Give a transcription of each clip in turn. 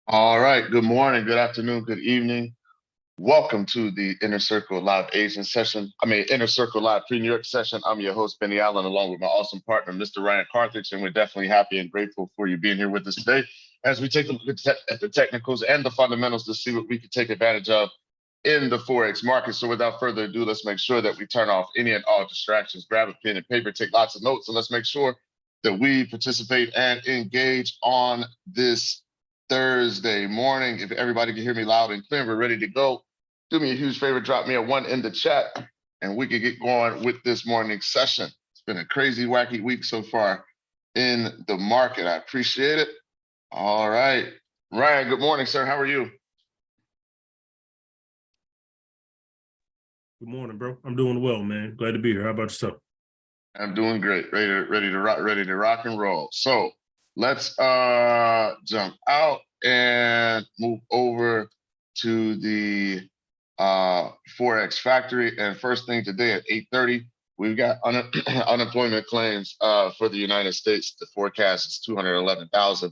All right. Good morning, good afternoon, good evening. Welcome to the Inner Circle Live Asian session. Inner Circle Live Pre-New York session. I'm your host, Benny Allen, along with my awesome partner, Mr. Ryan Carthage, and we're definitely happy and grateful for you being here with us today as we take a look at the technicals and the fundamentals to see what we can take advantage of in the Forex market. So without further ado, let's make sure that we turn off any and all distractions, grab a pen and paper, take lots of notes, and let's make sure that we participate and engage on this Thursday morning. If everybody can hear me loud and clear, we're ready to go. Do me a huge favor, drop me a one in the chat, and we can get going with this morning's session. It's been a crazy, wacky week so far in the market. I appreciate it. All right. Ryan, good morning, sir. How are you? Good morning, bro. I'm doing well, man. Glad to be here. How about yourself? I'm doing great. Ready to rock and roll. So let's jump out and move over to the Forex factory. And first thing today at 8:30, we've got unemployment claims for the United States. The forecast is 211,000.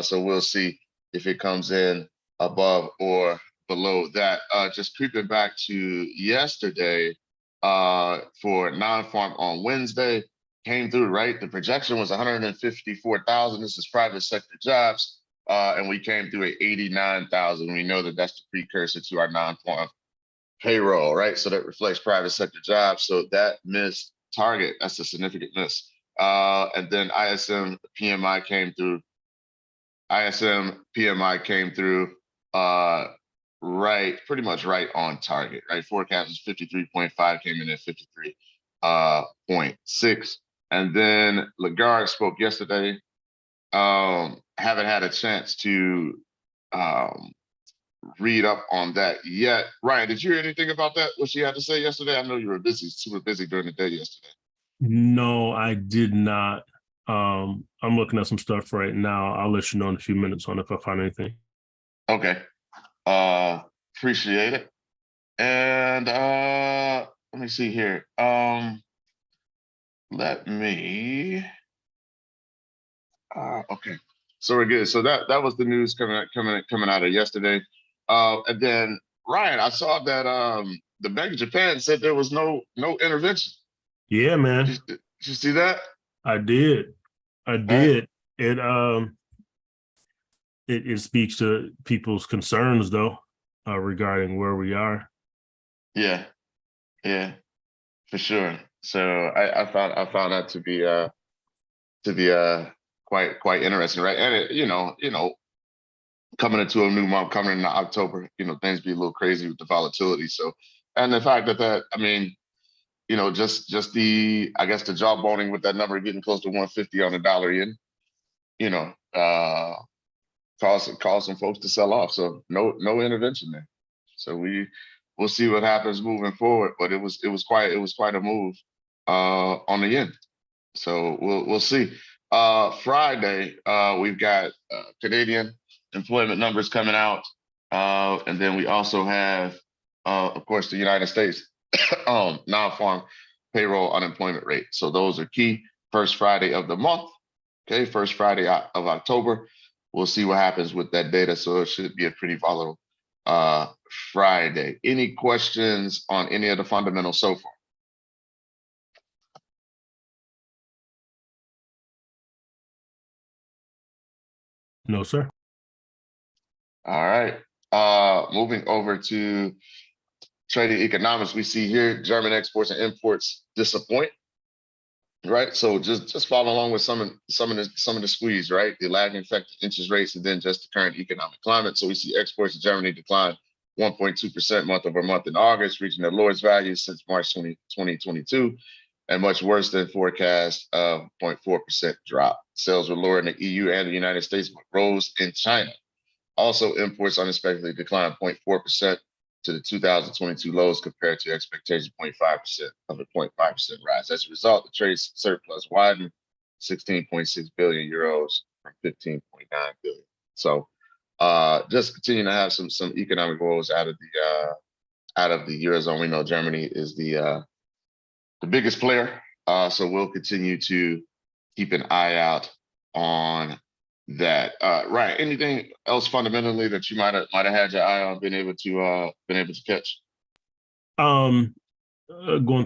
So we'll see if it comes in above or below that. Just creeping back to yesterday, for non-farm on Wednesday, came through, right? The projection was 154,000. This is private sector jobs. And we came through at 89,000. We know that that's the precursor to our non-farm payroll, right? So that reflects private sector jobs. So that missed target, that's a significant miss. And then ISM PMI came through. ISM PMI came through pretty much right on target, right? Forecast is 53.5, came in at 53.6. And then Lagarde spoke yesterday. Haven't had a chance to read up on that yet. Ryan, did you hear anything about that? What she had to say yesterday? I know you were busy, super busy during the day yesterday. No, I did not. I'm looking at some stuff right now. I'll let you know in a few minutes on if I find anything. Okay. Appreciate it. And let me see here. Let me okay. So we're good. So that was the news coming out of yesterday. And then Ryan, I saw that the Bank of Japan said there was no intervention. Yeah, man. Did you see that? I did. Right. It speaks to people's concerns though, regarding where we are. Yeah, for sure. So I found that to be quite interesting, right? And it, coming into a new month, coming into October, things be a little crazy with the volatility. So, and the fact that just the, I guess, the jawboning with that number getting close to 150 on the dollar yen, caused some folks to sell off. So no intervention there. So we'll see what happens moving forward. But it was quite a move on the yen. So we'll see. Friday, we've got Canadian employment numbers coming out, and then we also have, of course, the United States non-farm payroll unemployment rate. So those are key. First Friday of the month. Okay, first Friday of October. We'll see what happens with that data. So it should be a pretty volatile Friday. Any questions on any of the fundamentals so far? No, sir. All right. Moving over to trading economics, we see here German exports and imports disappoint. Right. So just follow along with some of the squeeze, right? The lagging effect of interest rates and then just the current economic climate. So we see exports to Germany decline 1.2% month over month in August, reaching their lowest value since March 2022, and much worse than forecast of 0.4% drop. Sales were lower in the EU and the United States, but rose in China. Also, imports unexpectedly declined 0.4% to the 2022 lows compared to expectation 0.5% of a 0.5% rise. As a result, the trade surplus widened 16.6 billion euros from 15.9 billion. So just continue to have some economic woes out of the Eurozone. We know Germany is the biggest player. So we'll continue to keep an eye out on that. Right. Anything else fundamentally that you might have had your eye on, been able to catch? Going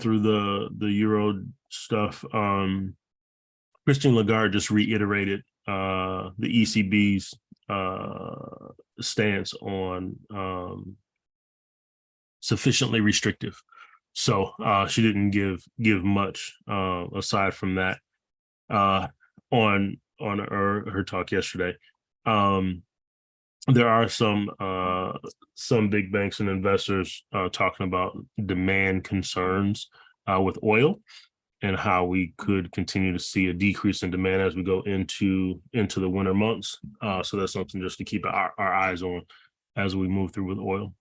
through the Euro stuff, Christine Lagarde just reiterated the ECB's stance on sufficiently restrictive. So she didn't give much aside from that on her talk yesterday. There are some big banks and investors talking about demand concerns with oil and how we could continue to see a decrease in demand as we go into the winter months. So that's something just to keep our eyes on as we move through with oil.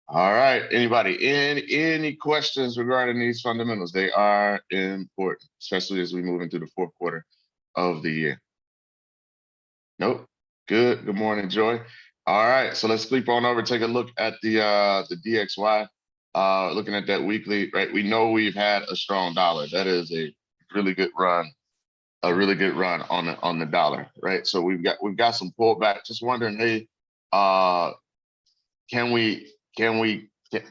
All right. Anybody, any questions regarding these fundamentals? They are important, especially as we move into the fourth quarter of the year. Nope. Good. Good morning, Joy. All right. So let's sleep on over. Take a look at the DXY. Looking at that weekly, right? We know we've had a strong dollar. That is a really good run. A really good run on the dollar, right? So we've got some pullback. Just wondering, hey, can we get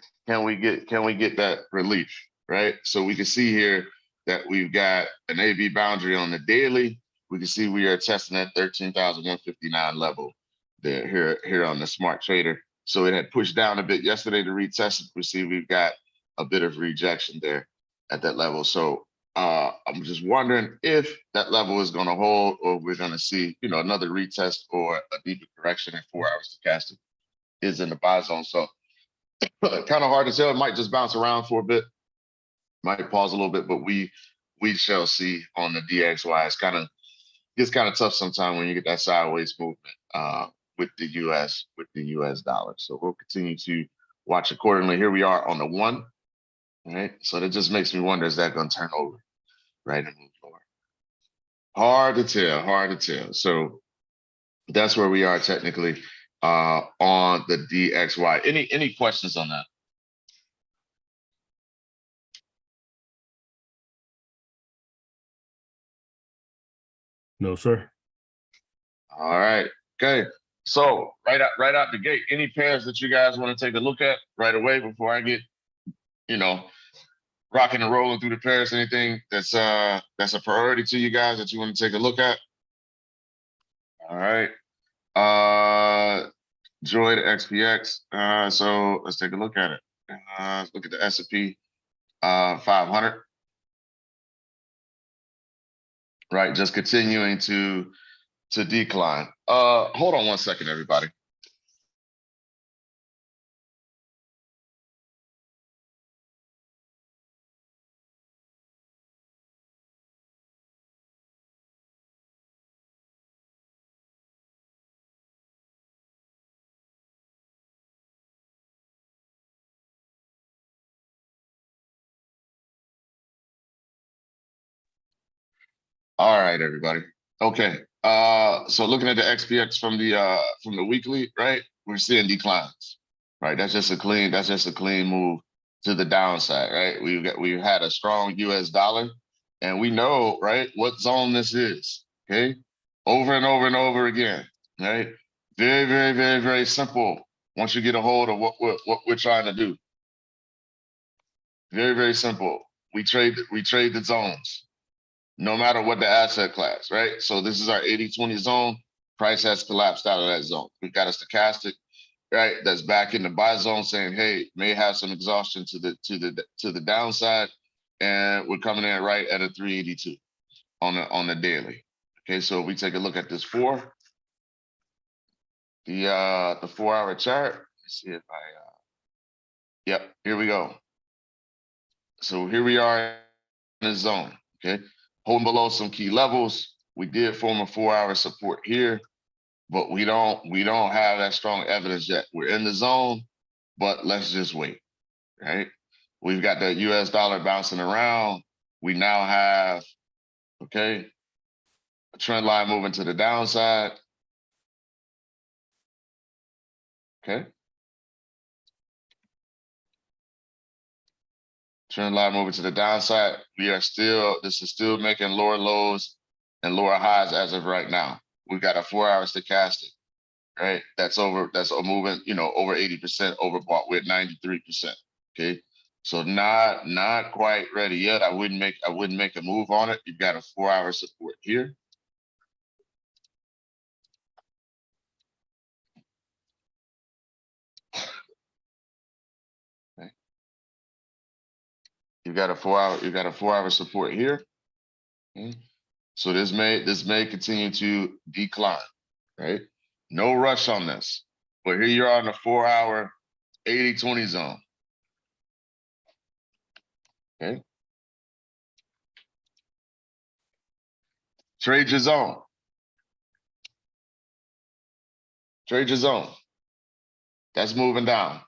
that relief, right? So we can see here that we've got an AB boundary on the daily. We can see we are testing that 13,159 level there here on the smart trader. So it had pushed down a bit yesterday to retest it. We see we've got a bit of rejection there at that level. So I'm just wondering if that level is going to hold, or we're going to see, another retest or a deeper correction in 4 hours stochastic is in the buy zone. So kind of hard to tell. It might just bounce around for a bit, might pause a little bit, but we shall see on the DXY. It's kind of tough sometimes when you get that sideways movement with the US dollar. So we'll continue to watch accordingly. Here we are on the 1. All right. So that just makes me wonder, is that going to turn over, right, and move lower? Hard to tell. So that's where we are technically on the DXY. Any questions on that? No, sir. All right. Okay. So right out the gate, any pairs that you guys want to take a look at right away before I get, rocking and rolling through the pairs? Anything that's a priority to you guys that you want to take a look at? All right. Joy to XPX. So let's take a look at it. Let's look at the S&P 500. Right, just continuing to decline. Hold on one second, everybody. All right, everybody. Okay. So looking at the XPX from the weekly, right? We're seeing declines. Right. That's just a clean move to the downside, right? We've had a strong US dollar, and we know, right, what zone this is. Okay. Over and over and over again. Right. Very, very, very, very simple. Once you get a hold of what we're trying to do. Very, very simple. We trade the zones, no matter what the asset class, right? So this is our 80-20 zone. Price has collapsed out of that zone. We've got a stochastic, right, that's back in the buy zone saying, hey, may have some exhaustion to the downside, and we're coming in right at a 382 on the daily. Okay, so if we take a look at this the 4-hour chart. Let's see if yep, here we go. So here we are in the zone. Okay, holding below some key levels. We did form a 4-hour support here, but we don't have that strong evidence yet. We're in the zone, but let's just wait, right? We've got the US dollar bouncing around. We now have, okay, a trend line moving to the downside. Okay. Trend line moving to the downside. This is still making lower lows and lower highs as of right now. We've got a 4-hour stochastic, right? That's moving, over 80% overbought. We're at 93%. Okay. So not quite ready yet. I wouldn't make a move on it. You've got a 4-hour support here. Okay. You've got a 4-hour support here. Okay. So this may continue to decline, right? No rush on this. But here you are on the 4-hour 80-20 zone. Okay. Trade your zone. Trade your zone. That's moving down.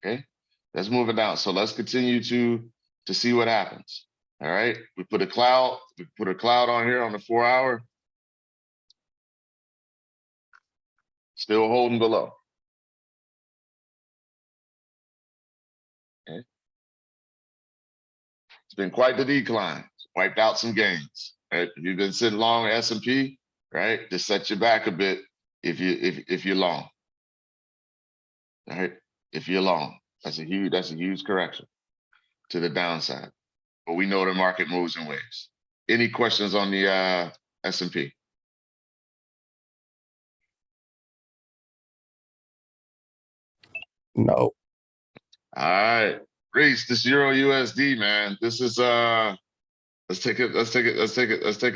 Okay. That's moving down. So let's continue to see what happens. All right. We put a cloud on here on the 4-hour. Still holding below. Okay. It's been quite the decline. It's wiped out some gains. Right. If you've been sitting long at S&P, right, just set you back a bit if you're long. All right. If you're long, that's a huge correction to the downside. But we know the market moves in waves. Any questions on the S&P? No. All right, Reese, this Euro USD, man. This is let's take a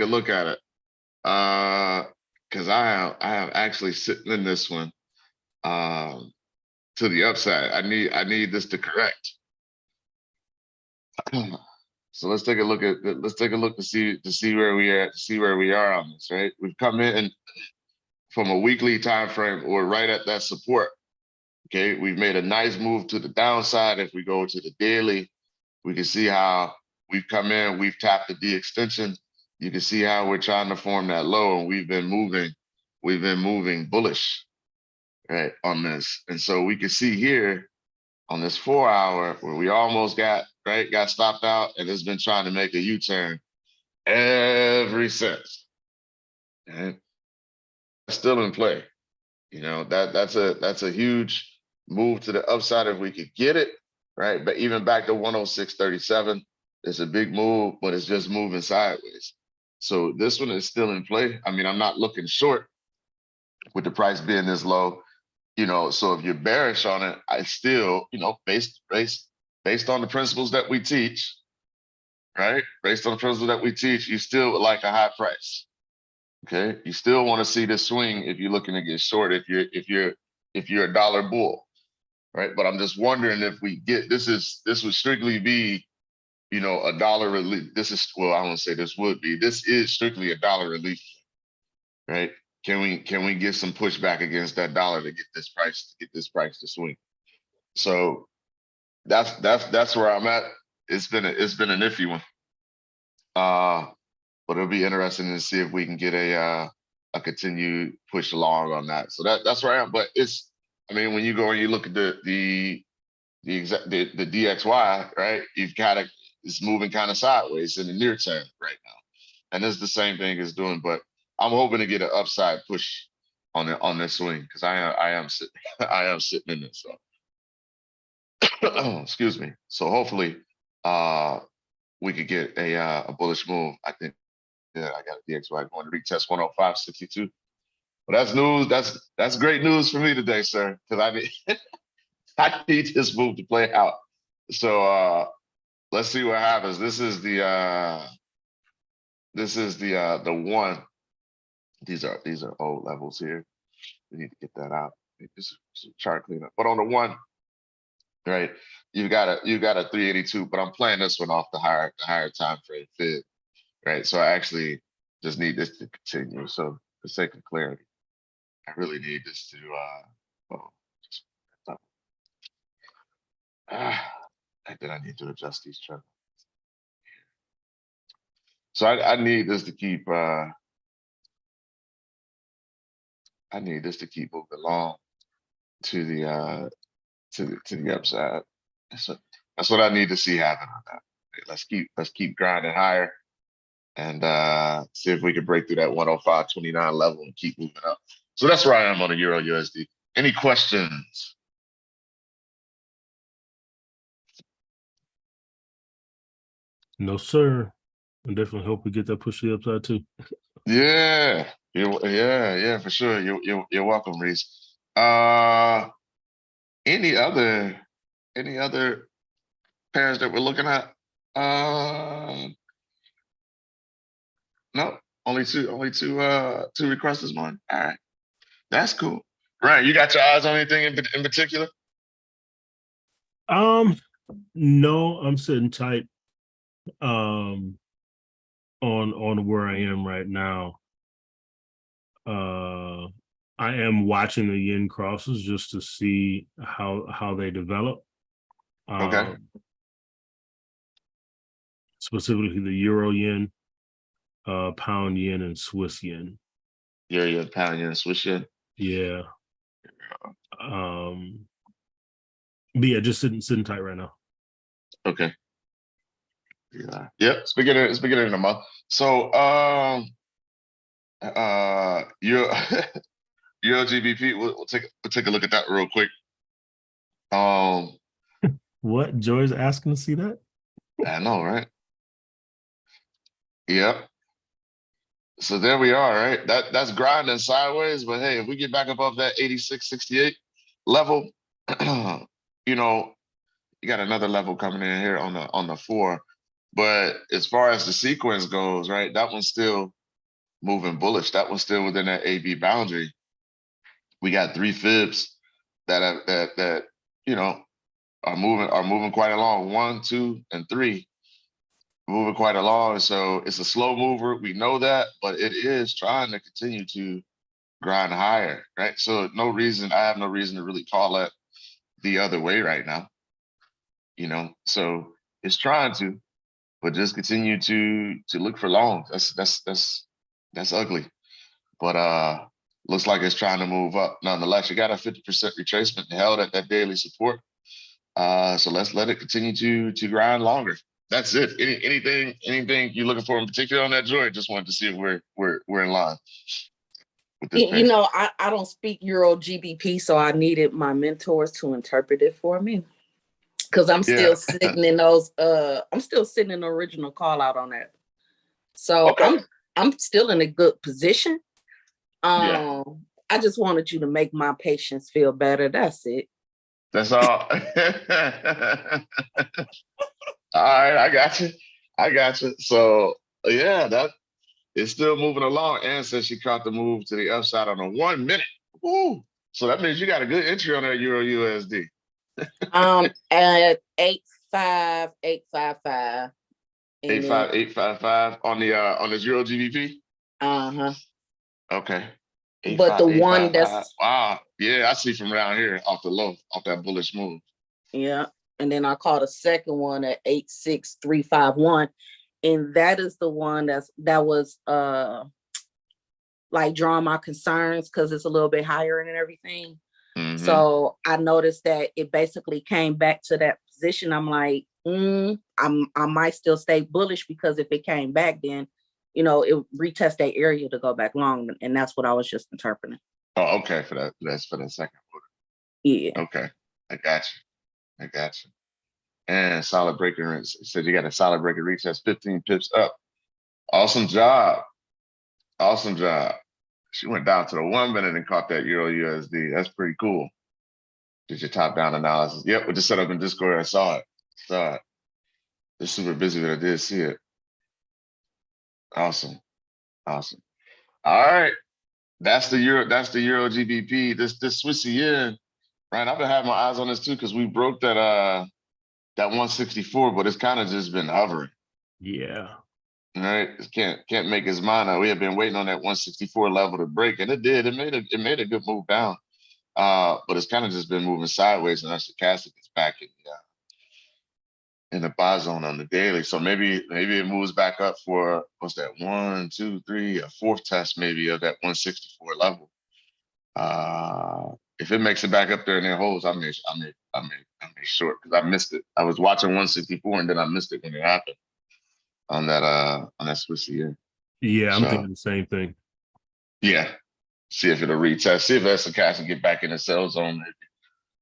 look at it. Because I have actually sitting in this one to the upside. I need this to correct. So let's take a look to see where we are on this, right? We've come in from a weekly time frame. We're right at that support. Okay, we've made a nice move to the downside. If we go to the daily, we can see how we've come in, we've tapped the D extension. You can see how we're trying to form that low, and we've been moving bullish, right, on this. And so we can see here on this 4-hour where we almost got stopped out, and it's been trying to make a U-turn ever since. And still in play. That's a huge move to the upside if we could get it, right? But even back to 106.37, it's a big move, but it's just moving sideways. So this one is still in play. I mean, I'm not looking short with the price being this low, so if you're bearish on it, I still, based on the principles that we teach, right? Based on the principles that we teach, you still would like a high price. Okay, you still want to see the swing if you're looking to get short, if you're a dollar bull, right? But I'm just wondering if we get this would strictly be, a dollar relief. This is strictly a dollar relief, right? Can we get some pushback against that dollar to get this price to swing? So that's where I'm at. It's been an iffy one. But it'll be interesting to see if we can get a continued push along on that. So that's where I am. But when you go and you look at the DXY, right? It's moving kind of sideways in the near term right now, and it's the same thing it's doing. But I'm hoping to get an upside push on this swing because I am sitting in this. So excuse me. So hopefully, we could get a bullish move. I think. Yeah, I got a DXY going to retest 105.62. Well, that's news. That's great news for me today, sir. Because I need this move to play out. So let's see what happens. This is the one. These are old levels here. We need to get that out. This is chart cleanup. But on the one, right, you got a 382. But I'm playing this one off the higher time frame fib. Right, so I actually just need this to continue. So for the sake of clarity, I really need this to and then I need to adjust these charts. So I need this to keep I need this to keep moving along to the upside. So That's what I need to see happen on that. Let's keep grinding higher and see if we can break through that 105.29 level and keep moving up. So that's where I am on the Euro USD. Any questions? No, sir. I definitely hope we get that push to the upside too. Yeah, yeah, for sure. You're welcome, Reese. Any other pairs that we're looking at? No, two requests this morning. All right, that's cool. Right, you got your eyes on anything in particular? No, I'm sitting tight on where I am right now. I am watching the yen crosses just to see how they develop. Okay. Specifically the euro yen, pound yen, and Swiss yen. You're pound yen, Swiss yen. Yeah. But yeah, just sitting tight right now. Okay. Yeah. Yep. It's beginning of the month. So your your GBP, we'll take a look at that real quick. What? Joy's asking to see that? I know, right? Yep. So there we are, right? That's grinding sideways, but hey, if we get back above that 86.68 level, you know, you got another level coming in here on the 4. But as far as the sequence goes, right, that one's still moving bullish. That one's still within that AB boundary. We got 3 fibs that you know are moving quite along. 1, 2, and 3 moving quite along. So it's a slow mover. We know that, but it is trying to continue to grind higher, right? So I have no reason to really call that the other way right now. So it's trying to, but just continue to look for longs. That's ugly. But looks like it's trying to move up. Nonetheless, you got a 50% retracement held at that daily support. So let's let it continue to grind longer. That's it. Anything you're looking for in particular on that, Joy? Just wanted to see if we're in line with this pair. I don't speak Euro GBP, so I needed my mentors to interpret it for me. Because I'm still sitting in those, I'm still sitting in the original call out on that. So Okay. I'm still in a good position. I just wanted you to make my patients feel better. That's it. That's all. All right, I got you. So yeah, that is still moving along. And says she caught the move to the upside on a 1 minute. Ooh. So that means you got a good entry on that Euro USD. At 85855. 85855 on the Euro GBP. Okay. But the one that's wow, yeah, I see from around here off the low, off that bullish move. Yeah, and then I caught a second one at 86351, and that is the one that was like drawing my concerns because it's a little bit higher and everything. Mm-hmm. So I noticed that it basically came back to that position. I'm like, I might still stay bullish because if it came back, then it retest that area to go back long, and that's what I was just interpreting. Oh, okay, that's for the second order. Yeah. Okay, I got you. And solid breaker said you got a solid breaker retest 15 pips up. Awesome job. She went down to the 1 minute and caught that Euro USD. That's pretty cool. Did your top down analysis? Yep, we just set up in Discord. I saw it. It's super busy, but I did see it. Awesome. All right. That's the Euro GBP. This Swiss yen, right? I've been having my eyes on this too because we broke that 164, but it's kind of just been hovering. Yeah. All right. It can't make his mind up. We have been waiting on that 164 level to break, and it did. It made a good move down. But it's kind of just been moving sideways, and our stochastic is back in the buy zone on the daily. So maybe it moves back up for what's that? 1, 2, 3, a fourth test maybe of that 164 level. If it makes it back up there and it holds, I I made short because I missed it. I was watching 164 and then I missed it when it happened on that Swiss year. Yeah, I'm So thinking the same thing. yeah, see if it'll retest. See if that's the cash and get back in the sell zone maybe,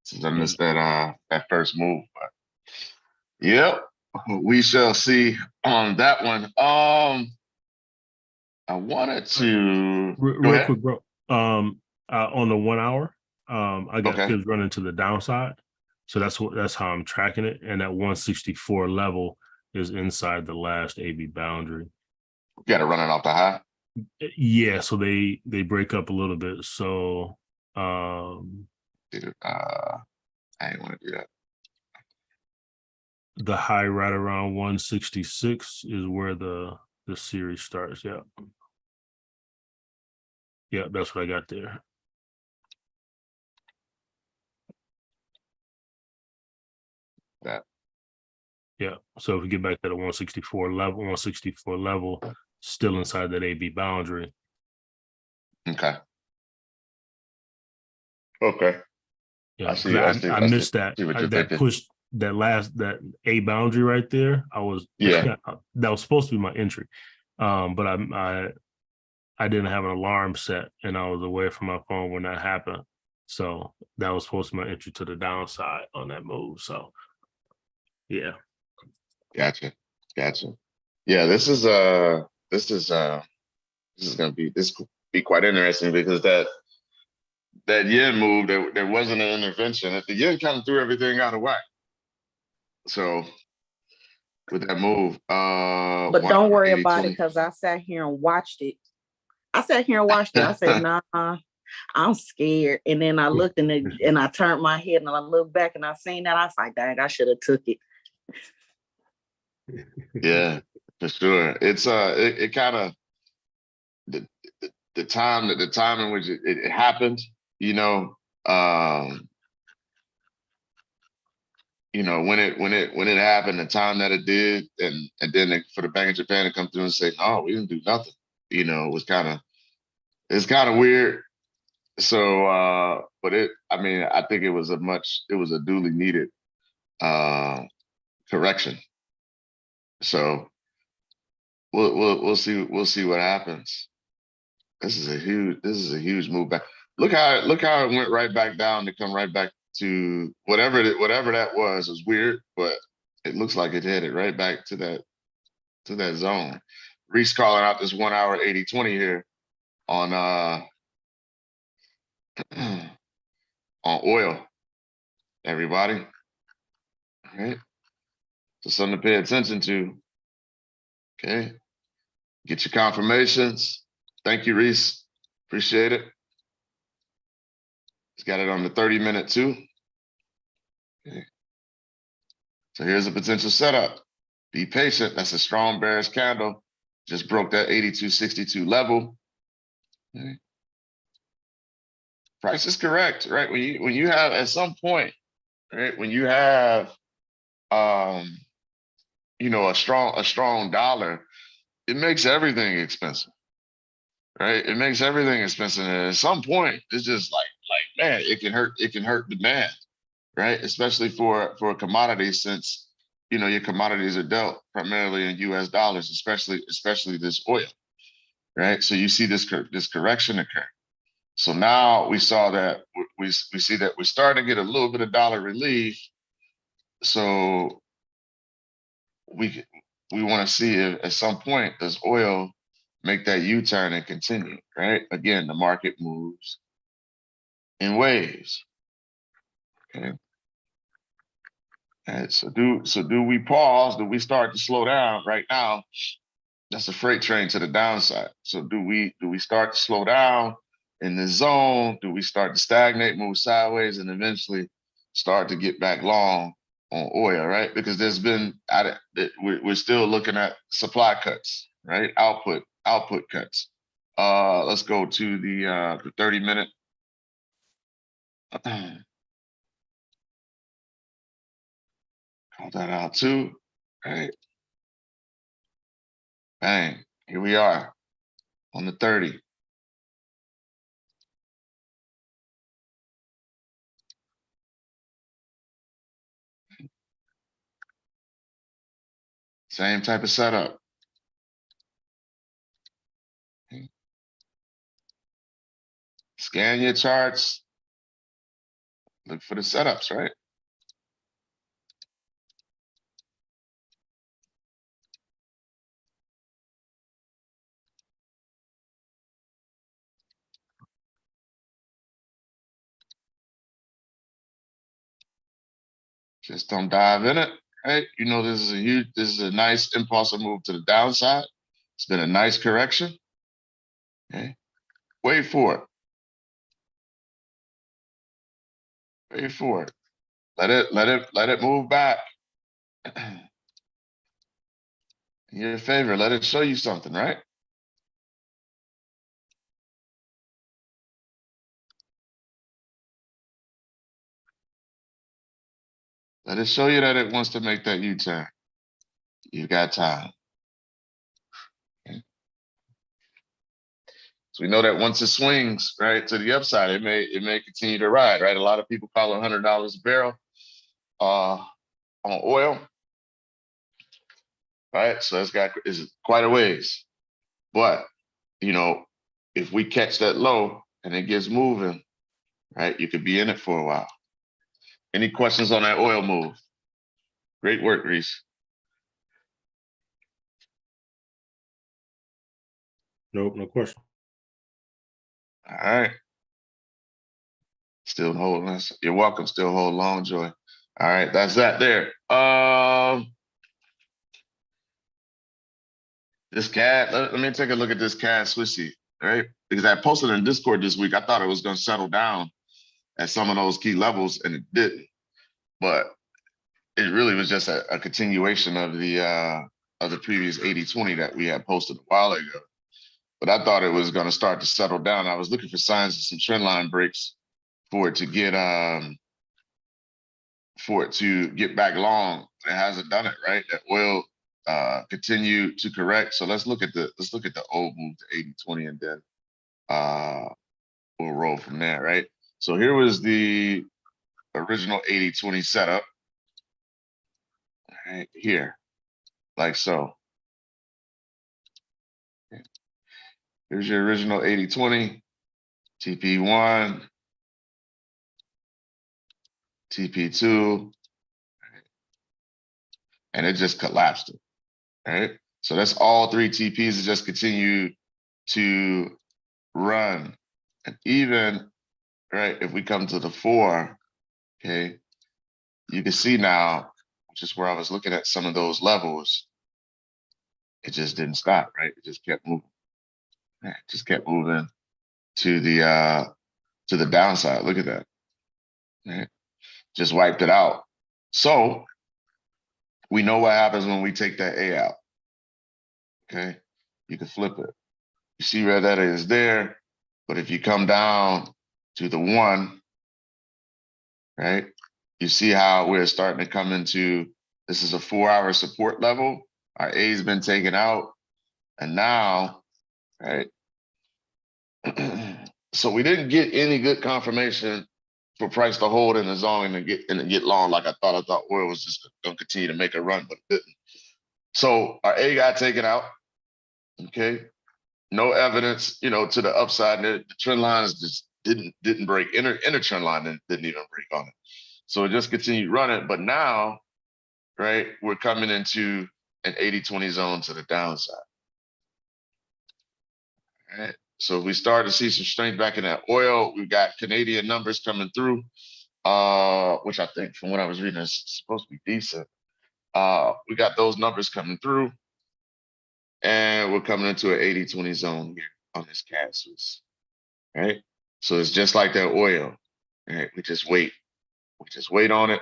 since I missed that first move. But yep, we shall see on that one. I wanted to go Real ahead. quick, bro. On the 1 hour, I got Okay. fibs running to the downside. So that's how I'm tracking it. And that 164 level is inside the last AB boundary. Got it running off the high. Yeah, so they break up a little bit. So Dude, I ain't want to do that. the high right around 166 is where the series starts. Yeah. Yeah, that's what I got there. That. Yeah. So if we get back to the 164 level, still inside that AB boundary. Okay. Okay. Yeah, I see. because I missed that See what you're that thinking. push that A boundary right there. I was Yeah. that was supposed to be my entry, but I didn't have an alarm set and I was away from my phone when that happened. So that was supposed to be my entry to the downside on that move. So yeah. Gotcha. Yeah, this is could be quite interesting because that yen move, there wasn't an intervention. If the yen kind of threw everything out of whack. So with that move, But don't worry about it because I sat here and watched it. I said, nah, I'm scared. And then I looked and I turned my head and I looked back and I seen that. I was like, dang, I should have took it. Yeah, for sure. It's it kind of the time in which it happened, when it happened, the time that it did, and then for the Bank of Japan to come through and say, no, we didn't do nothing, it's kind of weird. So, but I think it was a duly needed correction. So we'll see what happens. This is a huge move back. Look how it went right back down to come right back to whatever that was weird, but it looks like it headed right back to that zone. Reese calling out this 1 hour 80-20 here on on oil, everybody. All right. So something to pay attention to. Okay. Get your confirmations. Thank you, Reese. Appreciate it. He's got it on the 30-minute too. Okay. So here's a potential setup. Be patient. That's a strong bearish candle. Just broke that 82.62 level. Okay. Price is correct, right? When you have at some point, right? When you have a strong dollar, it makes everything expensive. Right? It makes everything expensive. And at some point, it's just like man, it can hurt demand, right? Especially for a commodity, since your commodities are dealt primarily in US dollars, especially this oil, right? So you see this correction occur. So now we saw that we see that we're starting to get a little bit of dollar relief. So we want to see if at some point does oil make that U-turn and continue, right? Again, the market moves in waves. Okay. And so do we pause? Do we start to slow down right now? That's a freight train to the downside. So do we start to slow down in the zone? Do we start to stagnate, move sideways, and eventually start to get back long on oil, right? Because we're still looking at supply cuts, right? Output cuts. Let's go to the 30-minute. Call that out too. All right. Bang. Here we are on the 30. Same type of setup. Scan your charts. Look for the setups, right? Just don't dive in it, right? You know, this is a nice impulsive move to the downside. It's been a nice correction. Okay. Wait for it. Wait for it. Let it move back. In your favor. Let it show you something, right? Let it show you that it wants to make that U-turn. You got time. Okay. So we know that once it swings right to the upside, it may continue to ride, right? A lot of people call it $100 a barrel on oil, right? So it's quite a ways. But you know, if we catch that low and it gets moving, right, you could be in it for a while. Any questions on that oil move? Great work, Reese. Nope, no question. All right. Still holding us. You're welcome. Still hold long, Joy. All right, that's that there. This cat, let me take a look at this cat Swissy, right? Because I posted in Discord this week. I thought it was going to settle down at some of those key levels, and it didn't. But it really was just a continuation of the previous 80-20 that we had posted a while ago. But I thought it was going to start to settle down. I was looking for signs of some trend line breaks for it to get back long. It hasn't done it, right? That oil continue to correct. So let's look at the old move to 80-20, and then we'll roll from there, right? So here was the original 80-20 setup. Right here, like so. Okay. Here's your original 80-20, TP1, TP2, and it just collapsed it, right? So that's all three TPs that just continue to run. And even, right, if we come to the 4, okay, you can see now, which is where I was looking at some of those levels, it just didn't stop, right? It just kept moving. It just kept moving to the downside. Look at that. Right? Just wiped it out. So we know what happens when we take that A out. Okay, you can flip it. You see where that is there, but if you come down to the 1, right, you see how we're starting to come into, this is a 4-hour support level. Our A's been taken out, and now, right, so we didn't get any good confirmation for price to hold in the zone and get long like I thought. I thought oil was just going to continue to make a run, but it didn't. So our A got taken out. Okay, no evidence, to the upside. The trend lines just didn't break. Inner trend line didn't even break on it. So it just continued running. But now, right, we're coming into an 80-20 zone to the downside. All right. So we started to see some strength back in that oil. We've got Canadian numbers coming through, which I think from what I was reading is supposed to be decent. We got those numbers coming through, and we're coming into an 80-20 zone here on this cat Swiss. Right? So it's just like that oil. Right? We just wait. We just wait on it.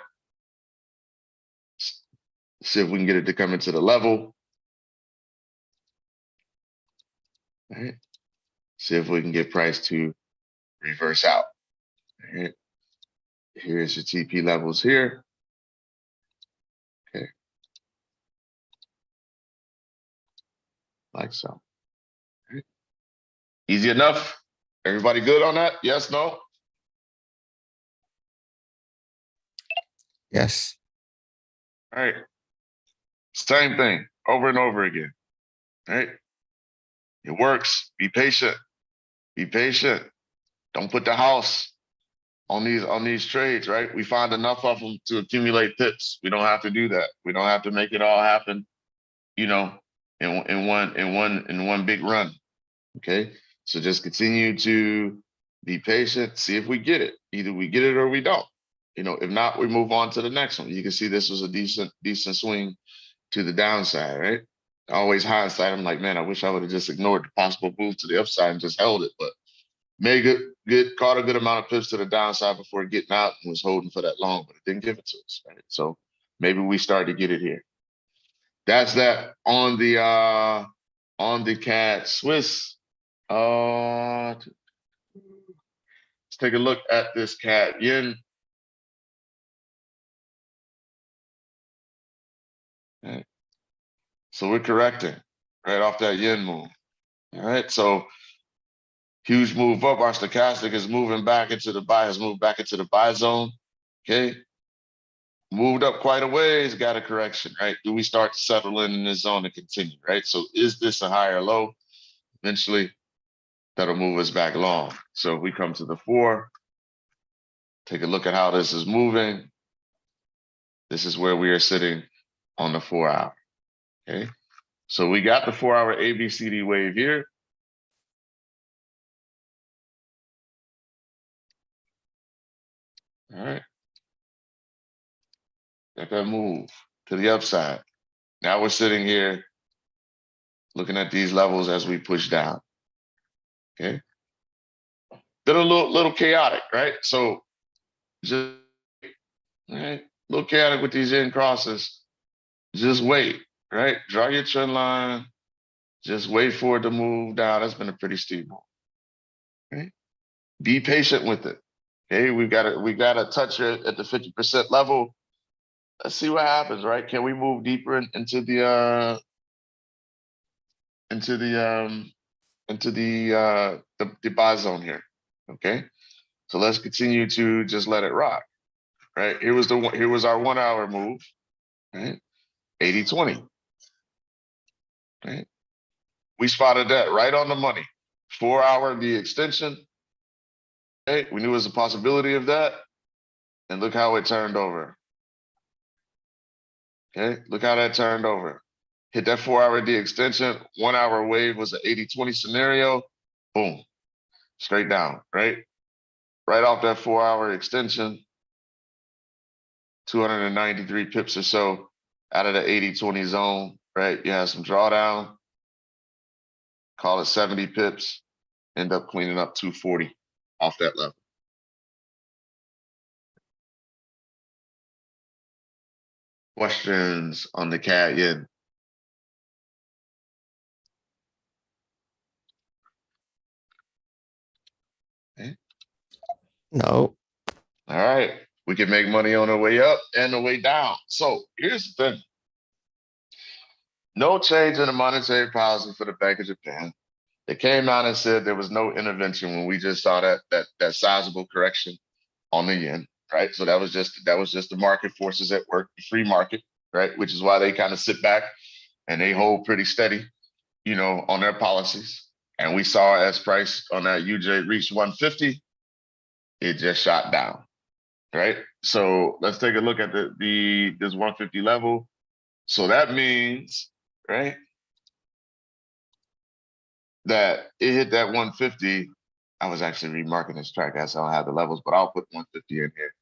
See if we can get it to come into the level. Right? See if we can get price to reverse out. Right? Here's your TP levels here. Okay. Like so. Right? Easy enough. Everybody good on that? Yes, no? Yes. All right. Same thing. over and over again, right? It works. Be patient. Be patient. Don't put the house on these trades, right? We find enough of them to accumulate pips. We don't have to do that. We don't have to make it all happen, you know, in one big run. Okay. So just continue to be patient, see if we get it. Either we get it or we don't. You know, if not, we move on to the next one. You can see this was a decent swing to the downside, right? Always hindsight, I'm like, man, I wish I would have just ignored the possible move to the upside and just held it, but made caught a good amount of pips to the downside before getting out and was holding for that long, but it didn't give it to us, right? So maybe we start to get it here. That's that on the CAD Swiss. Let's take a look at this CAD Yen. Okay. So we're correcting right off that Yen move. All right, so huge move up. Our stochastic is moving back into the buy, has moved back into the buy zone. Okay. Moved up quite a ways, got a correction, right? Do we start to settle in this zone and continue, right? So is this a higher low? Eventually, that'll move us back long. So if we come to the 4, take a look at how this is moving. This is where we are sitting on the 4 hour, okay? So we got the 4 hour ABCD wave here. All right. Got that move to the upside. Now we're sitting here looking at these levels as we push down, okay? Been a little chaotic, right? So just, right, a little chaotic with these end crosses. Just wait, right? Draw your trend line. Just wait for it to move down. That's been a pretty steep move. Okay. Be patient with it. Okay, we gotta touch it at the 50% level. Let's see what happens, right? Can we move deeper into the buy zone here? Okay, so let's continue to just let it rock. Right, here was our 1 hour move. Right, 80-20. Right, we spotted that right on the money. 4 hour the extension. Okay, we knew there was a possibility of that, and look how it turned over. Okay, look how that turned over. Hit that 4 hour D extension. 1 hour wave was an 80-20 scenario. Boom, straight down, right? Right off that 4 hour extension. 293 pips or so out of the 80-20 zone, right? You have some drawdown. Call it 70 pips. End up cleaning up 240 off that level. Questions on the CAD Yen? Okay. No. All right. We can make money on the way up and the way down. So here's the thing. No change in the monetary policy for the Bank of Japan. They came out and said there was no intervention when we just saw that sizable correction on the yen, right? So that was just the market forces at work, the free market, right? Which is why they kind of sit back and they hold pretty steady, you know, on their policies. And we saw as price on that UJ reached 150, it just shot down, right? So let's take a look at this 150 level. So that means, right, that it hit that 150. I was actually remarking this track as I don't have the levels, but I'll put 150 in here.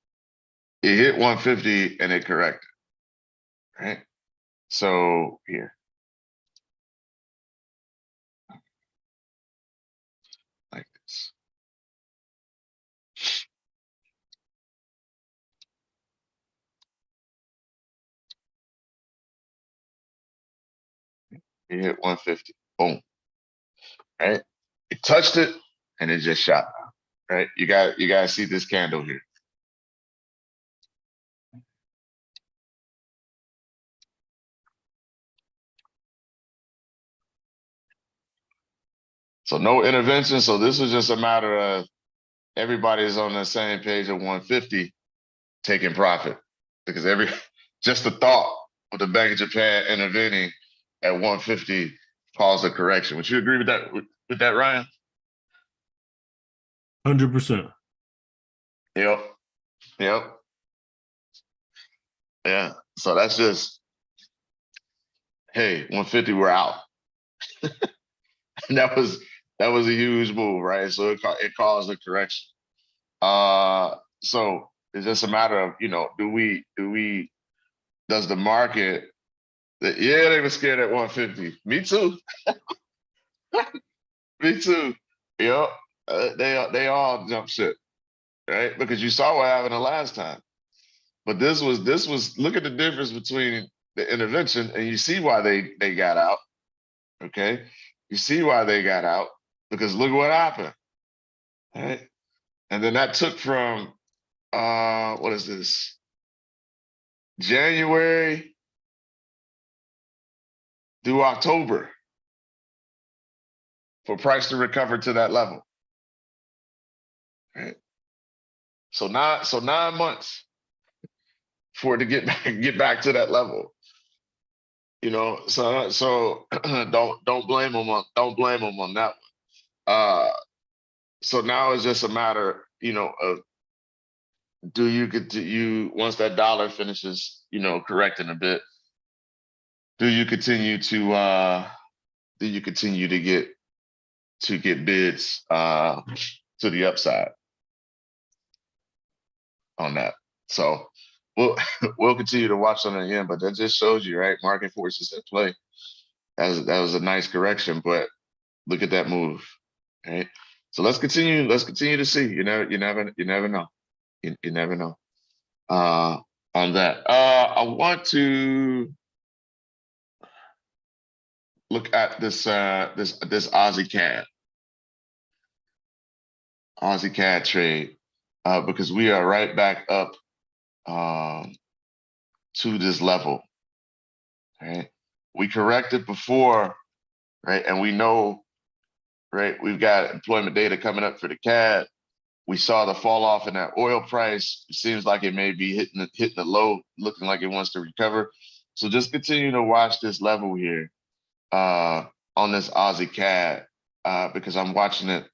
It hit 150 and it corrected, right? So here, like this. It hit 150, boom, right? It touched it and it just shot down, right? You guys see this candle here. So no intervention. So this is just a matter of everybody's on the same page at 150 taking profit because just the thought of the Bank of Japan intervening at 150 caused a correction. Would you agree with that? With that, Ryan? 100%. Yep. Yep. Yeah. So that's just, hey, 150, we're out. And that was a huge move, right? So it caused a correction. So it's just a matter of, does the market? Yeah, they were scared at 150. Me too. Me too. Yep. They all jump ship, right? Because you saw what happened the last time. But this was look at the difference between the intervention, and you see why they got out. Okay, you see why they got out, because look what happened. Right? And then that took from what is this? January through October for price to recover to that level. Right? So 9 months for it to get back to that level. So don't blame them on that one. So now it's just a matter, of do you get to once that dollar finishes, correcting a bit, do you continue to get bids to the upside on that? So we'll continue to watch on the end, but that just shows you, right? Market forces at play. That was a nice correction, but look at that move, right? So let's continue to see. You never know. You never know. On that. I want to look at this Aussie CAD trade, because we are right back up to this level. Right? We corrected before, right? And we know, right? We've got employment data coming up for the CAD. We saw the fall off in that oil price. It seems like it may be hitting the low, looking like it wants to recover. So just continue to watch this level here on this Aussie CAD, because I'm watching it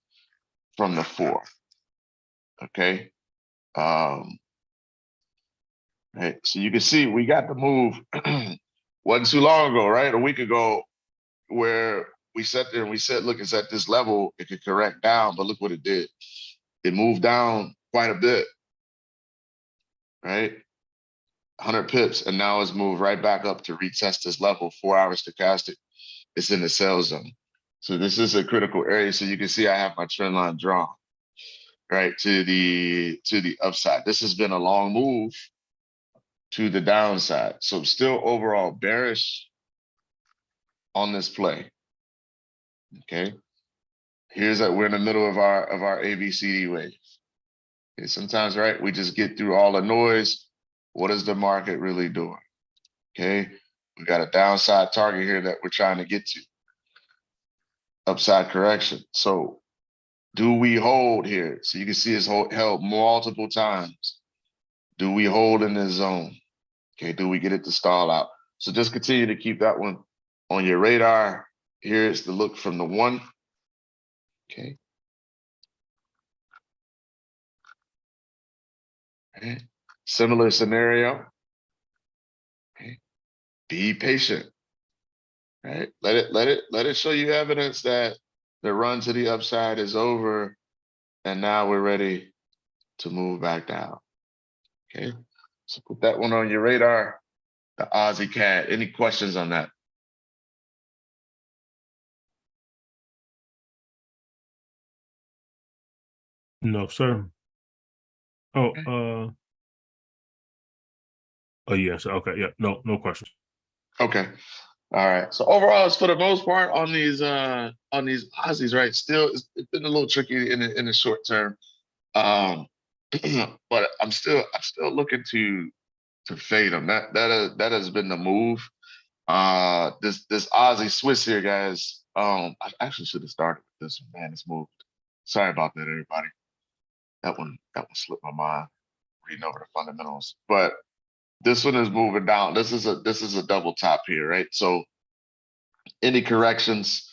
from the 4. Okay. Right. So you can see we got the move wasn't too long ago, right? A week ago, where we sat there and we said, look, it's at this level, it could correct down, but look what it did. It moved down quite a bit, right? 100 pips, and now it's moved right back up to retest this level, 4-hour stochastic. It's in the sell zone. So this is a critical area. So you can see I have my trend line drawn, right, to the upside. This has been a long move to the downside. So still overall bearish on this play. Okay. Here's that we're in the middle of our ABCD wave. Okay, sometimes, right, we just get through all the noise. What is the market really doing? Okay, we got a downside target here that we're trying to get to. Upside correction. So do we hold here? So you can see it's held multiple times. Do we hold in this zone? Okay, do we get it to stall out? So just continue to keep that one on your radar. Here's the look from the 1. Okay. Okay. Similar scenario. Okay. Be patient. Right. Let it show you evidence that the run to the upside is over, and now we're ready to move back down. Okay. So put that one on your radar. The Aussie CAD. Any questions on that? No, sir. Oh, yes. Okay. Yeah. No questions. Okay. All right. So overall, it's for the most part on these Aussies, right? Still, it's been a little tricky in the short term. But I'm still looking to fade them. That has been the move. This Aussie Swiss here, guys. I actually should have started with this one. Man, it's moved. Sorry about that, everybody. That one slipped my mind reading over the fundamentals. But this one is moving down. This is a double top here, right? So Any corrections,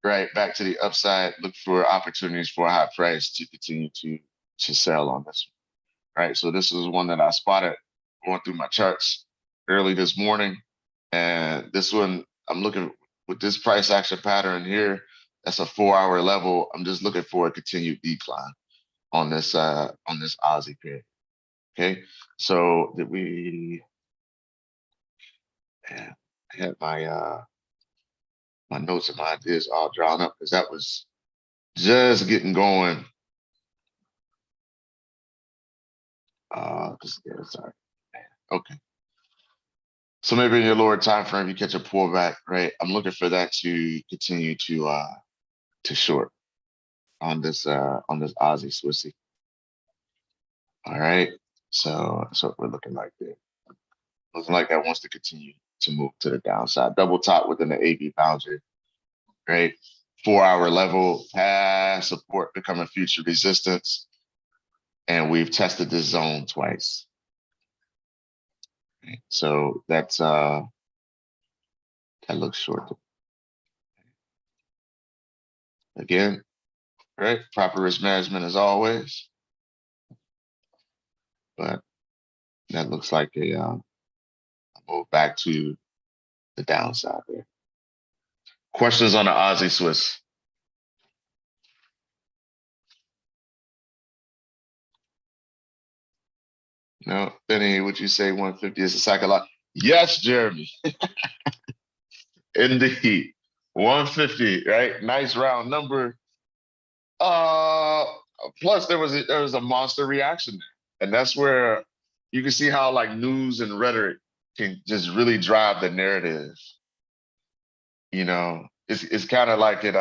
right, back to the upside, look for opportunities for a high price to continue to sell on this one, right? So this is one that I spotted going through my charts early this morning. And this one, I'm looking with this price action pattern here, that's a 4-hour level. I'm just looking for a continued decline on this Aussie pair. Okay. So did we I had my notes and my ideas all drawn up because that was just getting going. Yeah, sorry. Okay. So maybe in your lower time frame, you catch a pullback, right? I'm looking for that to continue to short on this Aussie Swissy. All right. So that's what we're looking like there. Looking like that wants to continue to move to the downside. Double top within the AB boundary, right? 4-hour level, past support becoming future resistance. And we've tested this zone twice. Right? So that's that looks short. Again, right? Proper risk management as always. But that looks like a move back to the downside there. Questions on the Aussie Swiss? No, Benny, would you say 150 is a psychological? Yes, Jeremy. Indeed. 150, right? Nice round number. Plus there was a monster reaction there. And that's where you can see how like news and rhetoric can just really drive the narrative. You know, it's kind of like it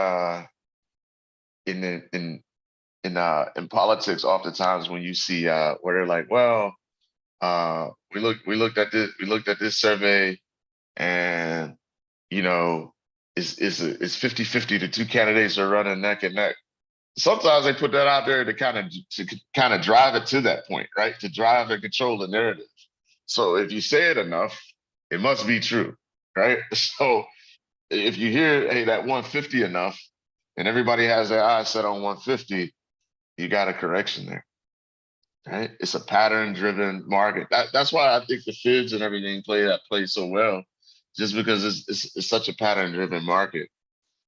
in politics oftentimes when you see where they're like, well, we looked at this survey and you know it's 50-50. The two candidates are running neck and neck. Sometimes they put that out there to kind of drive it to that point, right? To drive and control the narrative. So if you say it enough, it must be true, right? So if you hear, hey, that 150 enough, and everybody has their eyes set on 150, you got a correction there, right? It's a pattern-driven market. That's why I think the FIBs and everything play so well, just because it's such a pattern-driven market,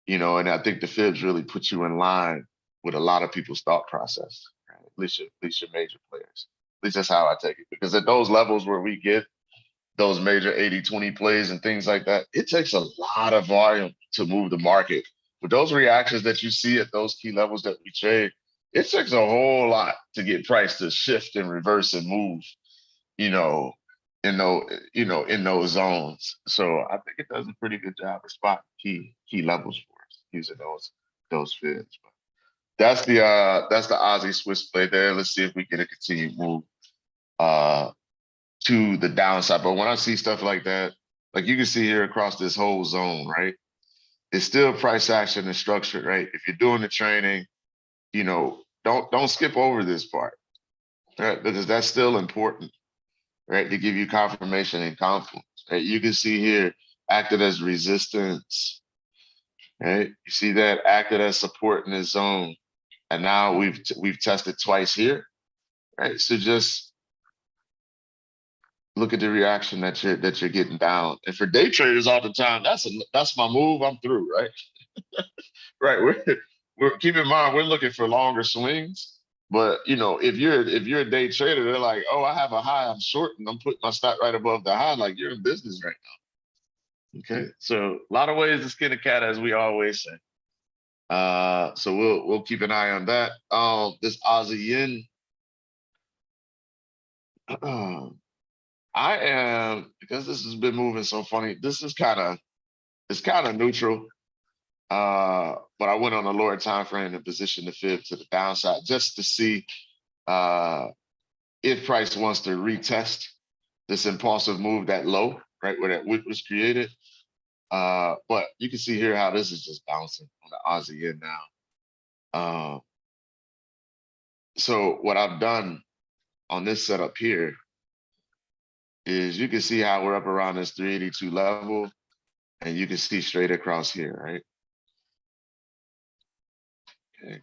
you know. And I think the FIBs really put you in line with a lot of people's thought process, right? At least your major players. At least that's how I take it. Because at those levels where we get those major 80-20 plays and things like that, it takes a lot of volume to move the market. With those reactions that you see at those key levels that we trade, it takes a whole lot to get price to shift and reverse and move, you know, in those zones. So I think it does a pretty good job of spotting key levels for us using those fibs. But that's the Aussie Swiss play there. Let's see if we get a continued move to the downside. But when I see stuff like that, like you can see here across this whole zone, right? It's still price action and structured, right? If you're doing the training, you know, don't skip over this part, right? Because that's still important, right? To give you confirmation and confidence, right? You can see here acted as resistance, right? You see that acted as support in this zone, and now we've tested twice here, right? So just look at the reaction that you're getting down. And for day traders all the time, that's my move. I'm through, right? Right. We're keep in mind we're looking for longer swings. But you know, if you're a day trader, they're like, oh, I have a high, I'm short, and I'm putting my stop right above the high. Like you're in business right now. Okay. So a lot of ways to skin a cat, as we always say. So we'll keep an eye on that. This Aussie yen. I am, because this has been moving so funny. This is it's kind of neutral. But I went on a lower time frame and positioned the fib to the downside just to see if price wants to retest this impulsive move that low, right where that wick was created. But you can see here how this is just bouncing on the Aussie yen now. So what I've done on this setup here is you can see how we're up around this 382 level. And you can see straight across here, right? Okay.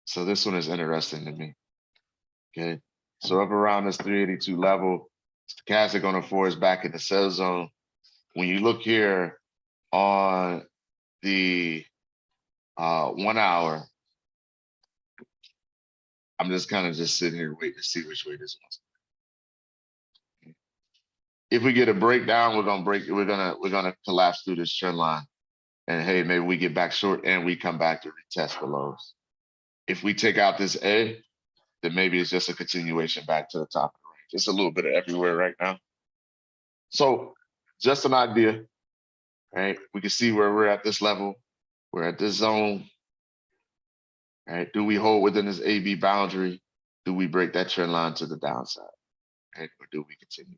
So this one is interesting to me. Okay. So up around this 382 level, stochastic on the 4 is back in the sell zone. When you look here on the 1 hour, I'm just kind of just sitting here waiting to see which way this one's. If we get a breakdown, we're gonna collapse through this trend line. And hey, maybe we get back short and we come back to retest the lows. If we take out this A, then maybe it's just a continuation back to the top of the range. It's a little bit of everywhere right now. So just an idea, right? We can see where we're at this level. We're at this zone. Right? Do we hold within this AB boundary? Do we break that trend line to the downside? Right? Or do we continue?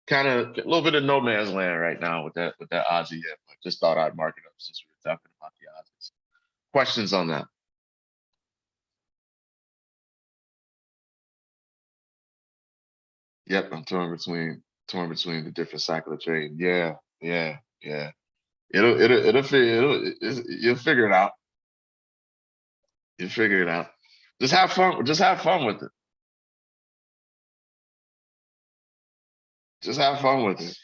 Kind of a little bit of no man's land right now with that Aussie. Yeah, but just thought I'd mark it up since we were talking about the Aussies. Questions on that? Yep, I'm torn between the different cycle of trade. Yeah. You'll figure it out. You'll figure it out. Just have fun. Just have fun with it. Just have fun with it.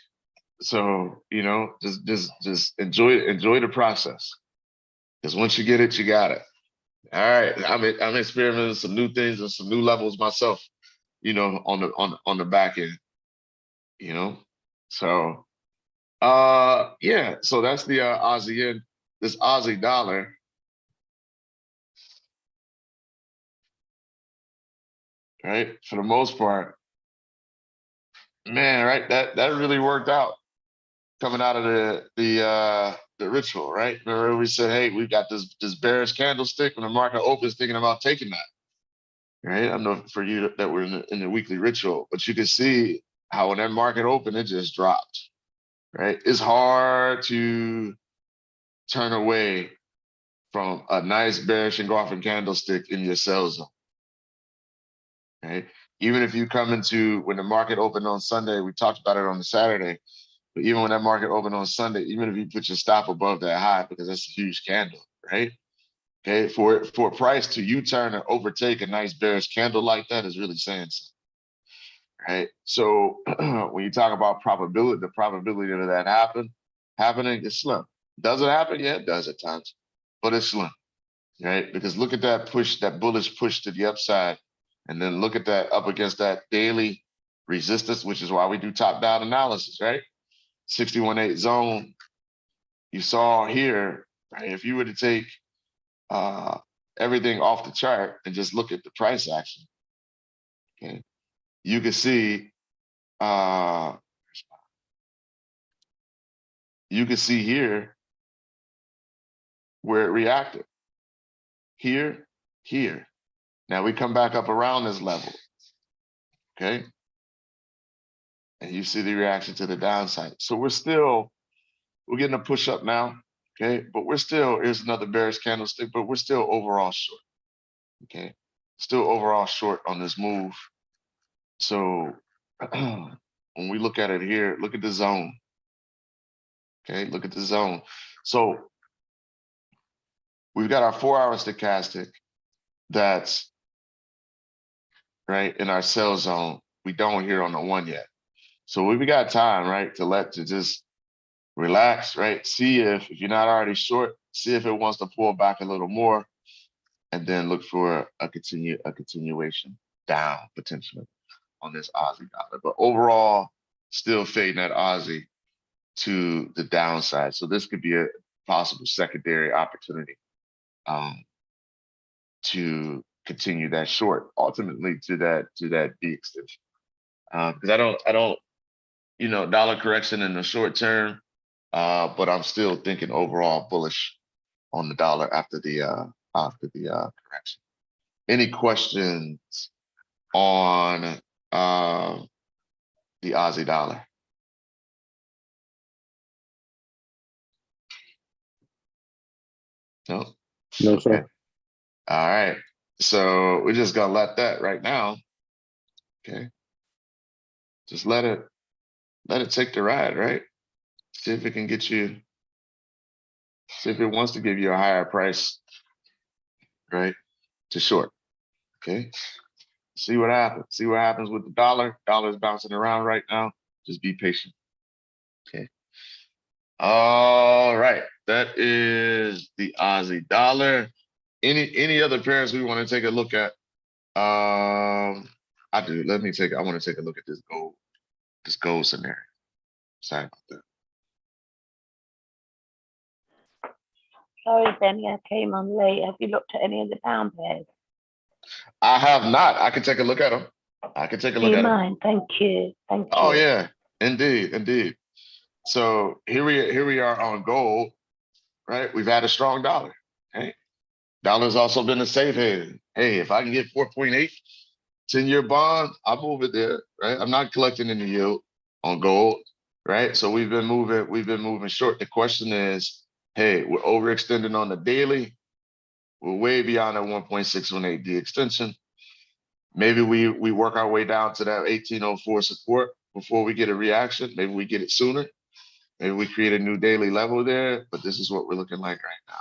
So, you know, just enjoy the process. Because once you get it, you got it. All right. I'm experimenting some new things and some new levels myself, you know, on the back end. You know. So yeah, so that's the Aussie yen. This Aussie dollar. Right? For the most part, man, right? That really worked out coming out of the ritual, right? Remember we said, hey, we've got this bearish candlestick when the market opens, thinking about taking that. Right? I don't know for you that were in the weekly ritual, but you can see how when that market opened, it just dropped. Right? It's hard to turn away from a nice bearish engulfing candlestick in your sell zone. Right? Even if you come into when the market opened on Sunday, we talked about it on the Saturday. But even when that market opened on Sunday, even if you put your stop above that high, because that's a huge candle, right? Okay, for a price to U-turn and overtake a nice bearish candle like that is really saying something, right? So when you talk about probability, the probability of that happening is slim. Does it happen? Yeah, it does at times, but it's slim, right? Because look at that push, that bullish push to the upside, and then look at that up against that daily resistance, which is why we do top-down analysis, right? 61.8 zone. You saw here, right? If you were to take everything off the chart and just look at the price action, okay, you can see here where it reacted. Here. Now we come back up around this level, okay? And you see the reaction to the downside. So we're getting a push up now, okay? But here's another bearish candlestick, but we're still overall short, okay? Still overall short on this move. So when we look at it here, look at the zone. Okay, look at the zone. So we've got our 4-hour stochastic that's right in our sell zone. We don't here on the 1 yet. So we got time, right, to just relax, right? See if you're not already short, see if it wants to pull back a little more, and then look for a continuation down potentially on this Aussie dollar. But overall, still fading that Aussie to the downside. So this could be a possible secondary opportunity to continue that short, ultimately to that B extension. Because I don't, you know, dollar correction in the short term, but I'm still thinking overall bullish on the dollar after the correction. Any questions on the Aussie dollar? No. No, Okay. sir. All right. So we're just gonna let that right now. Okay. Just let it take the ride, right? See if it can get you, see if it wants to give you a higher price, right? To short. Okay. See what happens. See what happens with the dollar. Dollar's bouncing around right now. Just be patient. Okay. All right. That is the Aussie dollar. Any other pairs we want to take a look at? I do. I want to take a look at this gold scenario. Sorry about that. Sorry, Benny, I came on late. Have you looked at any of the pound pairs? I have not. I can take a look at them. I can take a Do look you at them. mind? Thank you. Thank you. Oh yeah, indeed. So here we are on gold, right? We've had a strong dollar. Okay. Dollar's also been a safe haven. Hey, if I can get 4.8 10-year bond, I'll move it there, right? I'm not collecting any yield on gold, right? So we've been moving short. The question is, hey, we're overextending on the daily. We're way beyond that 1.618D extension. Maybe we work our way down to that 1804 support before we get a reaction. Maybe we get it sooner. Maybe we create a new daily level there, but this is what we're looking like right now.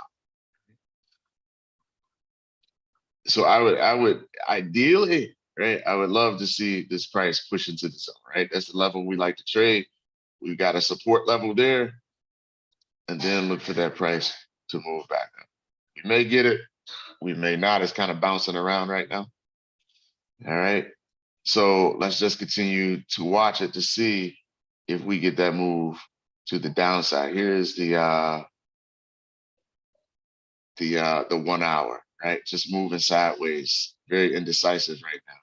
So I would ideally, right? I would love to see this price push into the zone, right? That's the level we like to trade. We've got a support level there, and then look for that price to move back up. We may get it, we may not. It's kind of bouncing around right now. All right. So let's just continue to watch it to see if we get that move to the downside. Here's the 1 hour, right? Just moving sideways, very indecisive right now.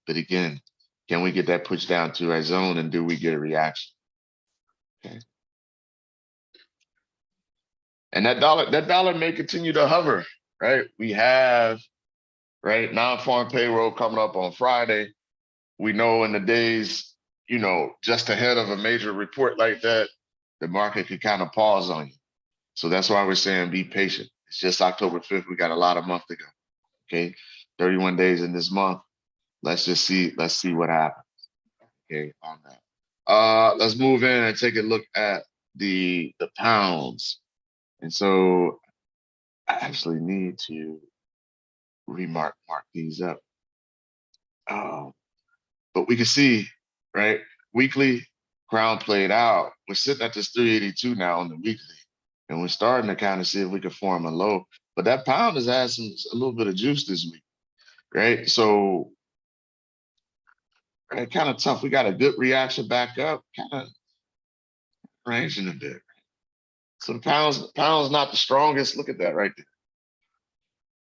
But again, can we get that pushed down to our zone, and do we get a reaction? Okay. And that dollar may continue to hover, right? We have, right, non-farm payroll coming up on Friday. We know in the days, just ahead of a major report like that, the market could kind of pause on you. So that's why we're saying be patient. It's just October 5th. We got a lot of month to go. Okay. 31 days in this month. Let's see what happens. Okay, on that. Let's move in and take a look at the pounds. And so I actually need to mark these up. But we can see, right? Weekly crown played out. We're sitting at this 382 now on the weekly. And we're starting to kind of see if we can form a low. But that pound has had a little bit of juice this week, right? So right, kind of tough. We got a good reaction back up, kind of ranging a bit. So the pound's not the strongest. Look at that right there.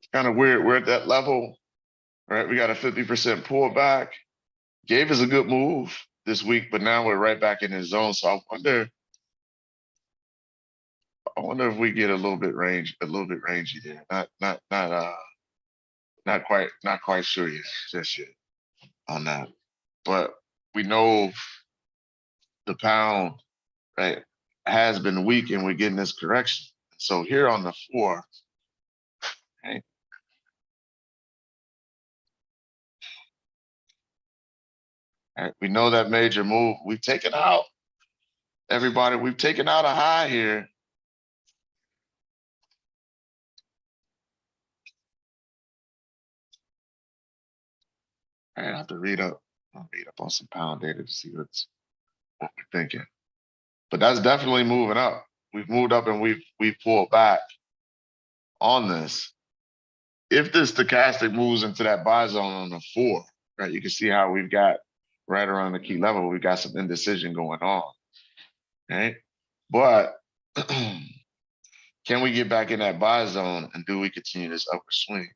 It's kind of weird. We're at that level, right? We got a 50% pullback. Gave us a good move this week, but now we're right back in his zone. So I wonder if we get a little bit rangy there. Not quite sure yet, just yet on that. But we know the pound, right, has been weak, and we're getting this correction. So here on the 4, okay. Right, we know that major move. We've taken out, everybody, we've taken out a high here. I have to read up on some pound data to see what we're thinking. But that's definitely moving up. We've moved up, and we've pulled back on this. If this stochastic moves into that buy zone on the 4, right, you can see how we've got right around the key level, we've got some indecision going on, right? But can we get back in that buy zone, and do we continue this upward swing?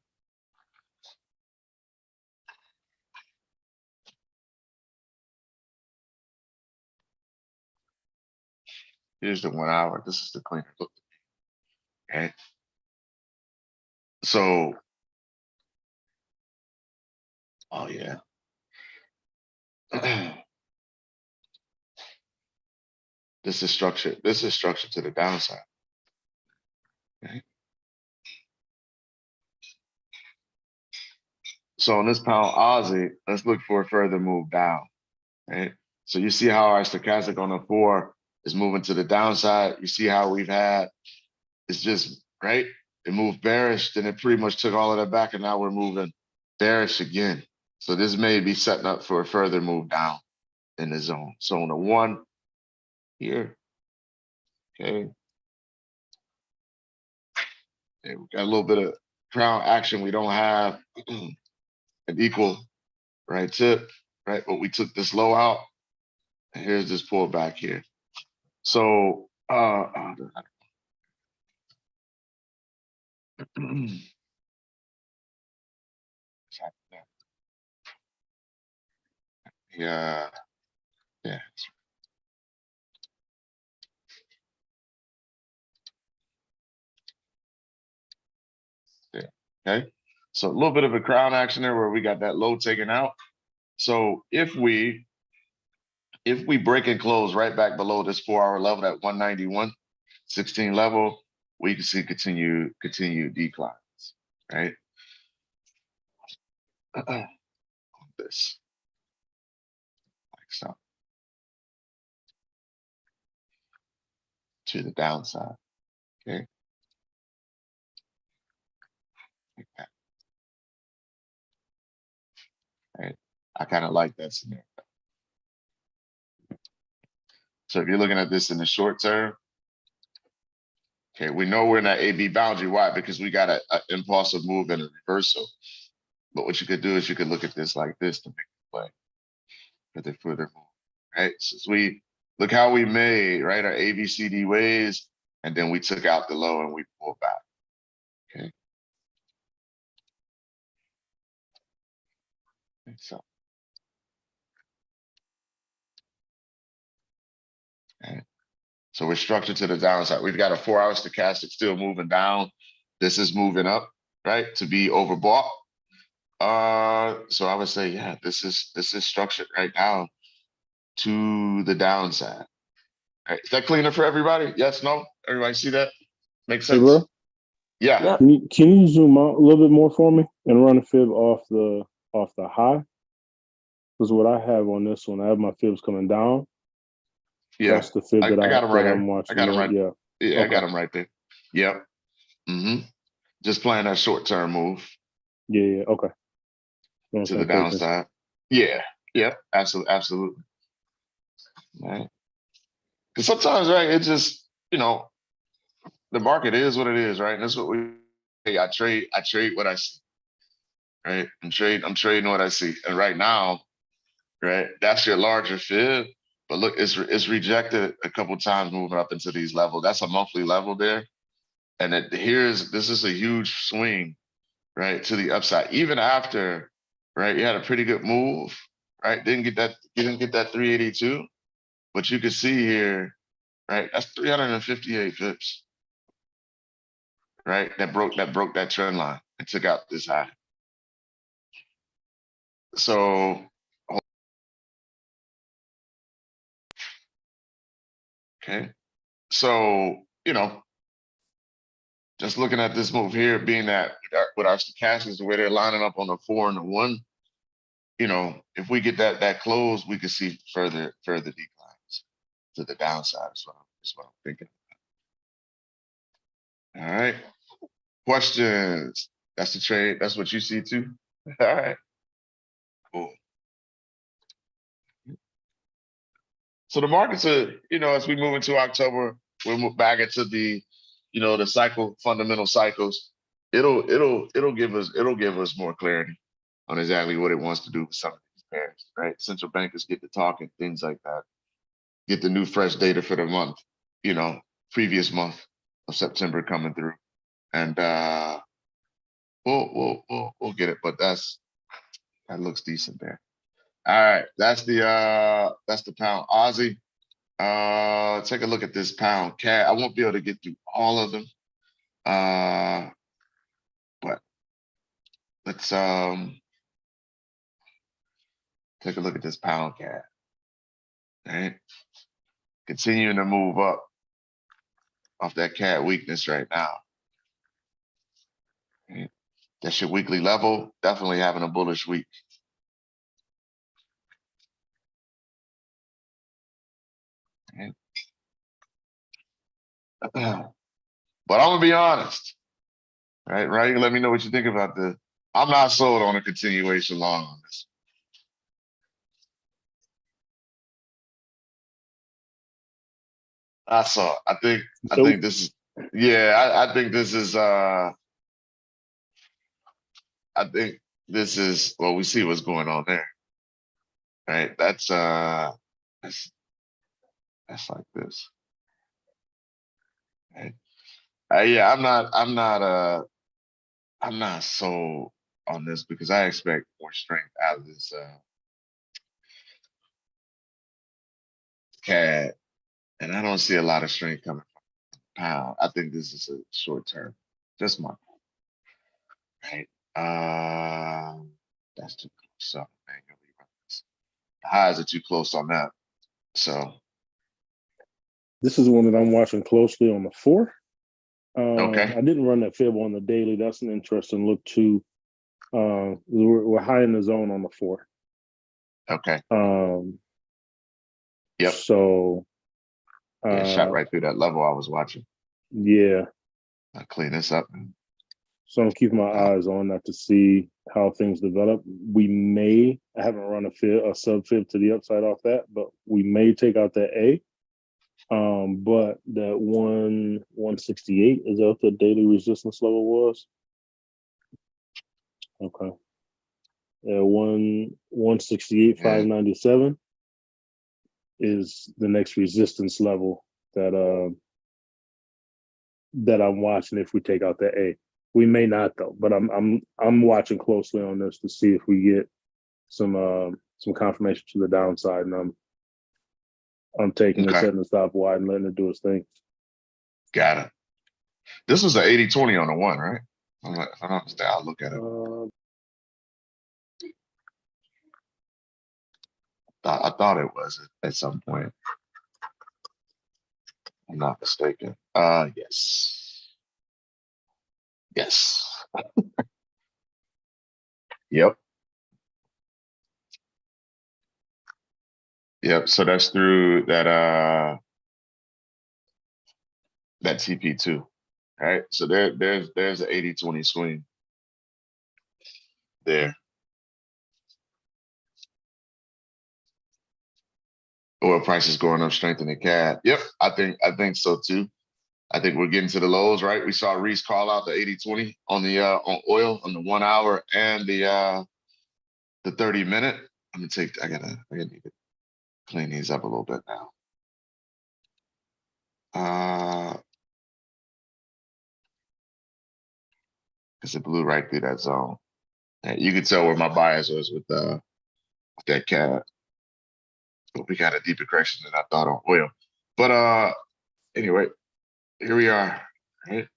Here's the 1 hour. This is the cleaner look. Okay. So, oh yeah. This is structured. This is structured to the downside. Okay. So on this pound Aussie, let's look for a further move down. Right. So you see how our stochastic on the 4 is moving to the downside. You see how we've had it's just right. It moved bearish, then it pretty much took all of that back, and now we're moving bearish again. So this may be setting up for a further move down in the zone. So on the 1 here, okay. Okay, we got a little bit of crown action. We don't have an equal right tip, right? But we took this low out. And here's this pullback here. So yeah, yeah. Yeah. Okay. So a little bit of a crown action there where we got that low taken out. So if we break and close right back below this 4-hour level at 191.16 level, we can see continued declines, right? This like so to the downside. Okay. Like that. Right. I kind of like that scenario. So if you're looking at this in the short term, okay, we know we're in that AB boundary. Why? Because we got an impulsive move and a reversal. But what you could do is you could look at this like this to make the play for the further move, right? Since we look how we made, right, our ABCD waves, and then we took out the low and we pulled back, okay? So, okay. So we're structured to the downside. We've got a 4-hour stochastic still moving down. This is moving up, right, to be overbought. So I would say, yeah, this is structured right now to the downside. All right. Is that cleaner for everybody? Yes, no? Everybody see that? Makes Hey, sense? bro. Yeah. Yep. Can you zoom out a little bit more for me and run a fib off the high? Because what I have on this one, I have my fibs coming down. Yeah. That's the fib I got them right I'm here. I watching. got them Right? right. Yeah. Yeah, I Okay. got them right there. Yep. Just playing that short-term move Yeah. Yeah. Okay. We're on to the the same page then. downside. Yeah. Yeah. Absolutely. Absolutely. Right. Because sometimes, right, it just, the market is what it is, right? And that's what hey, I trade what I see. Right. I'm trading what I see. And right now, right, that's your larger fib. But look, it's rejected a couple times moving up into these levels. That's a monthly level there. And this is a huge swing, right, to the upside. Even after, right, you had a pretty good move, right? You didn't get that 382, but you can see here, right, that's 358 pips, right? That broke that trend line and took out this high. So okay. So, just looking at this move here, being that with our stochastics, the way they're lining up on the 4 and the 1, if we get that close, we could see further declines to the downside as well. Is what I'm thinking. All right. Questions? That's the trade. That's what you see too. All right. Cool. So the markets are, as we move into October, we'll move back into the, the fundamental cycles. It'll give us more clarity on exactly what it wants to do with some of these pairs, right? Central bankers get to talking, things like that. Get the new fresh data for the month, previous month of September coming through. And we'll get it, but that looks decent there. All right, that's the pound Aussie. Take a look at this pound CAD. I won't be able to get through all of them. But let's take a look at this pound CAD. All right. Continuing to move up off that CAD weakness right now. Right. That's your weekly level. Definitely having a bullish week. Okay. But I'm gonna be honest, right? Right? Let me know what you think about this. I'm not sold on a continuation long on this. I think this is, yeah, I think this is I think this is, well, we see what's going on there. Right? That's like this. Right? Yeah, I'm not sold on this because I expect more strength out of this CAD, and I don't see a lot of strength coming from pound. I think this is a short term. Just my right. That's too close. So manually run this. The highs are too close on that. So This is one that I'm watching closely on the 4. okay. I didn't run that fib on the daily. That's an interesting look too. We're high in the zone on the 4. Okay. Yep. So Yeah, shot right through that level I was watching. yeah. I'll clean this up. So I'm keeping my eyes on that to see how things develop. I haven't run a sub fib to the upside off that, but we may take out that A. But that 168 is that what the daily resistance level was? Okay. Yeah, 168, 597 is the next resistance level that I'm watching if we take out the A. We may not though, but I'm watching closely on this to see if we get some confirmation to the downside, and I'm taking it, setting the stop wide and letting it do its thing. Got it. This was an 80-20 on the 1, right? I don't understand. I'll look at it. I thought it was at some point. I'm not mistaken. Yes. Yes. Yep. Yep. So that's through that TP2. Right. So there's an 80-20 swing there. Oil prices going up, strengthening CAD. Yep, I think so too. I think we're getting to the lows, right? We saw Reese call out the 80-20 on the on oil on the 1 hour and the 30-minute. I'm gonna I gotta need to clean these up a little bit now. Because it blew right through that zone. And you can tell where my bias was with that CAD. But we got a deeper correction than I thought on oil. But anyway, here we are, right?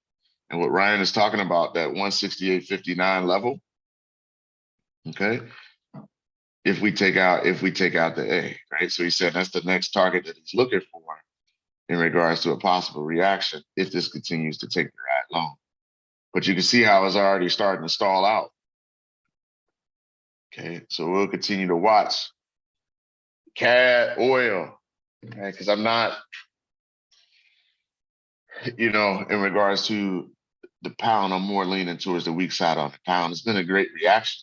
And what Ryan is talking about, that 168.59 level, okay? If we take out the A, right? So he said that's the next target that he's looking for in regards to a possible reaction if this continues to take the ride long. But you can see how it's already starting to stall out. Okay, so we'll continue to watch CAD oil, okay? Because I'm not, in regards to the pound, I'm more leaning towards the weak side on the pound. It's been a great reaction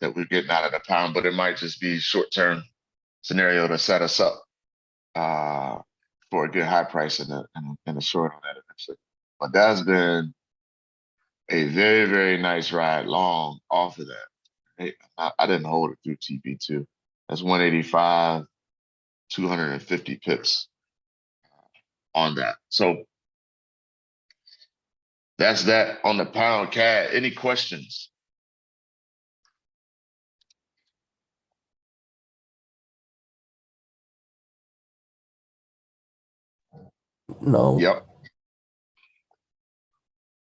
that we're getting out of the pound, but it might just be short-term scenario to set us up for a good high price in the short on that eventually. But that's been a very, very nice ride long off of that. I didn't hold it through TP2. That's 185, 250 pips on that. So that's that on the pound CAD. Any questions? No. Yep.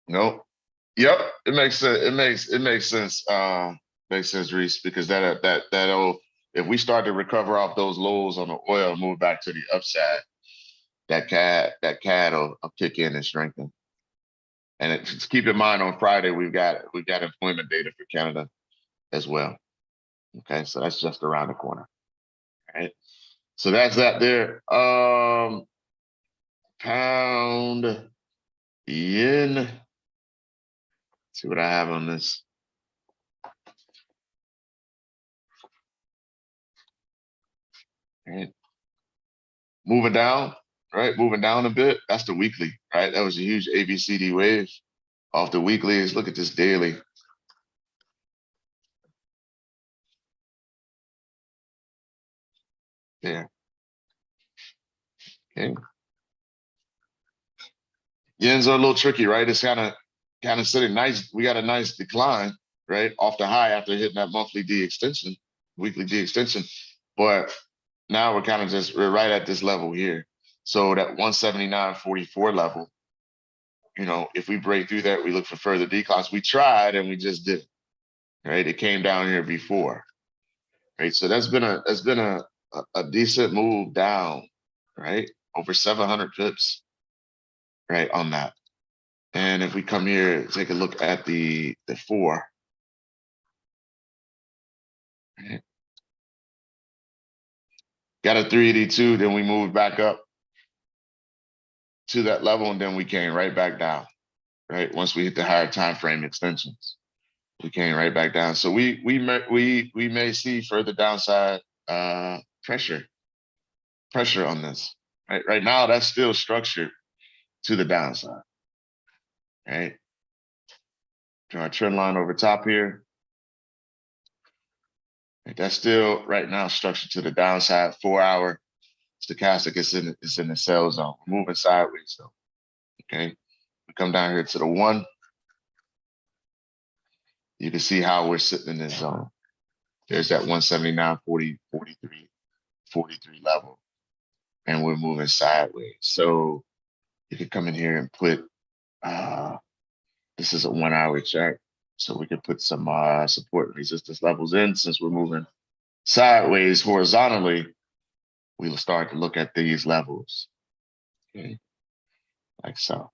Nope. Yep. It makes sense. It makes sense. Makes sense, Reese, because that'll, if we start to recover off those lows on the oil and move back to the upside, that CAD will kick in and strengthen. And just keep in mind on Friday, we've got employment data for Canada as well. Okay, so that's just around the corner. All right. So that's that there. Pound, yen. See what I have on this. All right. Moving down, right? Moving down a bit. That's the weekly, right? That was a huge ABCD wave off the weeklies. Look at this daily. There. Okay. Yens are a little tricky, right? It's kind of sitting nice. We got a nice decline, right? Off the high after hitting that monthly D extension, weekly D extension. But now we're right at this level here. So that 179.44 level, if we break through that, we look for further declines. We tried and we just didn't, right? It came down here before, right? So that's been a decent move down, right? Over 700 pips, right, on that. And if we come here, take a look at the 4. Right. Got a 382, then we moved back up to that level, and then we came right back down, right? Once we hit the higher time frame extensions, we came right back down. So we may see further downside pressure on this. Right now, that's still structured to the downside. Right. Draw a trend line over top here. Right, that's still right now structured to the downside. 4-hour stochastic is in the sell zone. We're moving sideways though. Okay. We come down here to the 1. You can see how we're sitting in this zone. There's that 179.40, 43 level. And we're moving sideways. So you can come in here and put this is a 1-hour chart. So we can put some support and resistance levels in. Since we're moving sideways horizontally, we'll start to look at these levels. Okay. Like so.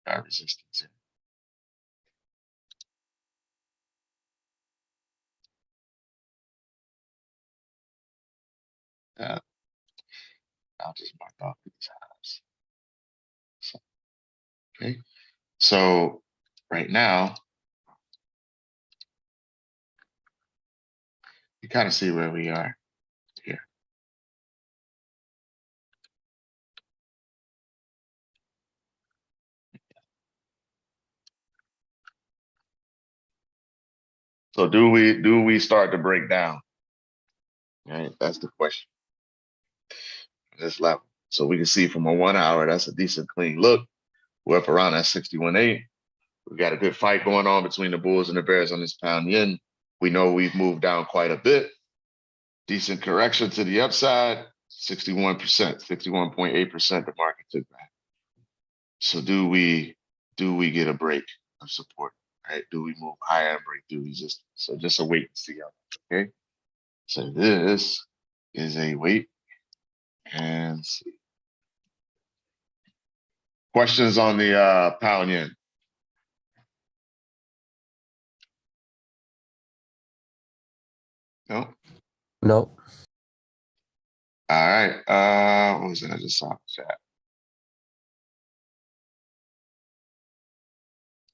Got resistance here. I'll just mark off these highs. So, okay. So right now, you kind of see where we are here. So do we start to break down? Right, that's the question. This level. So we can see from a 1-hour, that's a decent clean look. We're up around that 61.8. We've got a good fight going on between the bulls and the bears on this pound yen. We know we've moved down quite a bit. Decent correction to the upside, 61%, 61.8% the market took back. So do we get a break of support? Right? Do we move higher and break through resistance? So just a wait and see. Okay. So this is a wait and see. Questions on the pound yen? No. No. All right. What was it? I just saw the chat.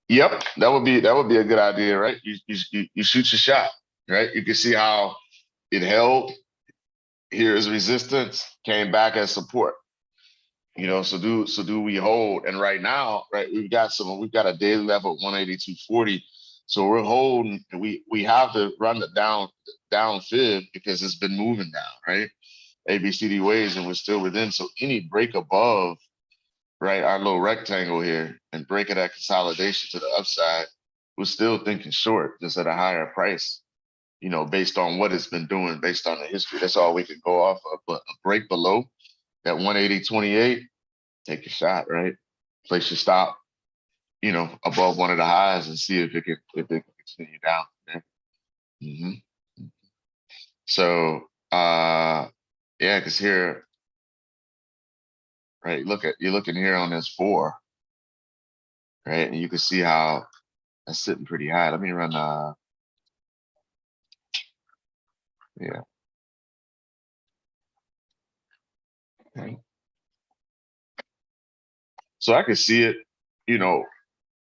Yep, that would be a good idea, right? You shoot your shot, right? You can see how it held here as resistance, came back as support. So do we hold? And right now, right, we've got a daily level of 182.40. So we're holding, and we have to run the down fib because it's been moving down, right? ABCD waves, and we're still within. So any break above, right, our little rectangle here and breaking that consolidation to the upside, we're still thinking short, just at a higher price, based on what it's been doing, based on the history. That's all we can go off of. But a break below that 180.28, take your shot, right? Place your stop, above one of the highs and see if it can continue down. Mm-hmm. So Yeah, because here, right, you're looking here on this 4, right? And you can see how that's sitting pretty high. Let me run yeah. Okay. So I can see it,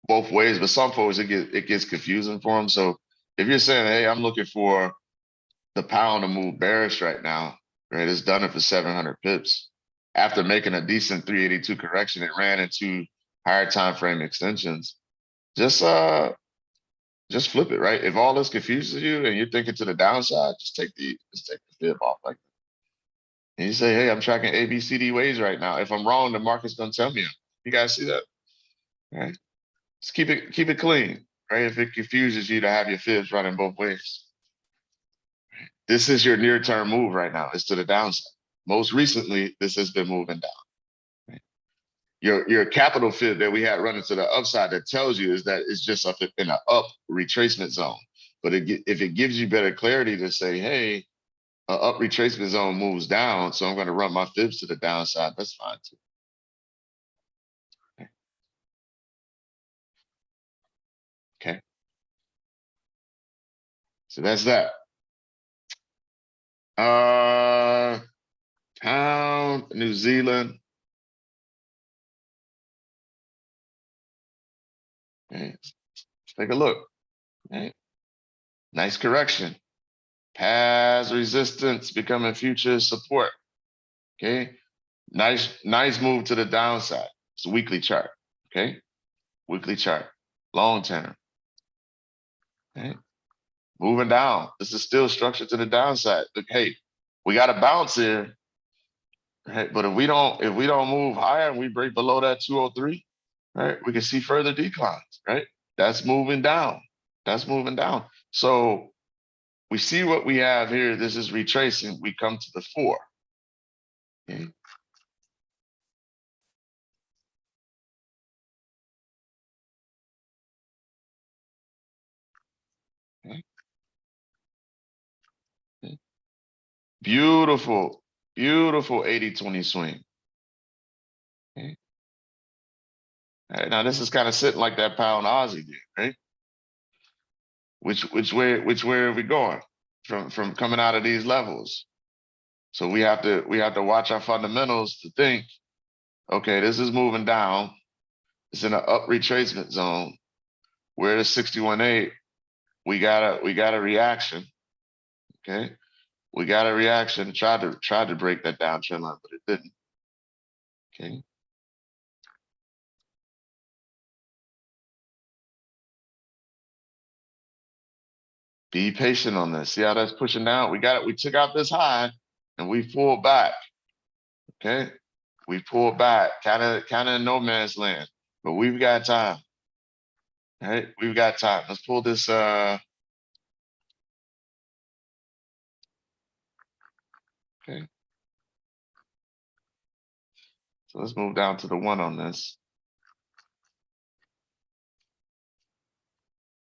both ways, but some folks it gets confusing for them. So if you're saying, hey, I'm looking for the pound to move bearish right now, right? It's done it for 700 pips. After making a decent 382 correction, it ran into higher time frame extensions. Just flip it, right? If all this confuses you and you're thinking to the downside, just take the fib off like that. And you say, hey, I'm tracking ABCD ways right now. If I'm wrong, the market's gonna tell me. You guys see that? Right? Just keep it clean, right? If it confuses you to have your fibs running both ways. This is your near-term move right now. It's to the downside. Most recently, this has been moving down. Right? Your capital fib that we had running to the upside that tells you is that it's just up in an up retracement zone. But if it gives you better clarity to say, hey, an up retracement zone moves down, so I'm going to run my fibs to the downside, that's fine too. Okay. So that's that. Pound, New Zealand. Okay. Let's take a look. Okay. Nice correction. Past resistance becoming future support. Okay. Nice move to the downside. It's a weekly chart. Okay. Weekly chart. Long term. Okay. Moving down. This is still structured to the downside. Look, hey, we got to bounce here. Right? But if we don't move higher and we break below that 203, right, we can see further declines, right? That's moving down. That's moving down. So we see what we have here. This is retracing. We come to the 4. Okay. Okay. Okay. Beautiful, beautiful 80-20 swing. Okay. All right, now this is kind of sitting like that pound Aussie did, right? Which way are we going from coming out of these levels? So we have to watch our fundamentals to think, okay, this is moving down. It's in an up retracement zone. We're at 61.8. We got a reaction. Okay. We got a reaction. Tried to break that downtrend line, but it didn't. Okay. Be patient on this. See how that's pushing down? We got it. We took out this high and we pulled back. Okay. We pulled back, kind of in no man's land, but we've got time. All right. We've got time. Let's pull this. Okay. So let's move down to the 1 on this.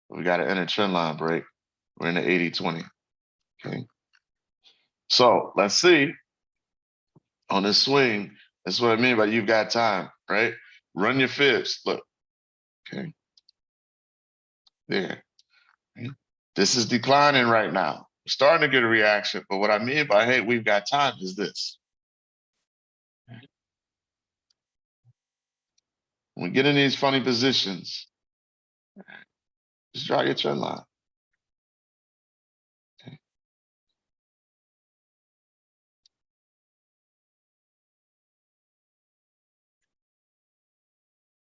We got an inner trend line break. We're in the 80-20. Okay. So let's see on this swing. That's what I mean by you've got time, right? Run your fibs. Look. Okay. There. Okay. This is declining right now. We're starting to get a reaction, but what I mean by, hey, we've got time is this. When we get in these funny positions, just draw your trend line. Okay.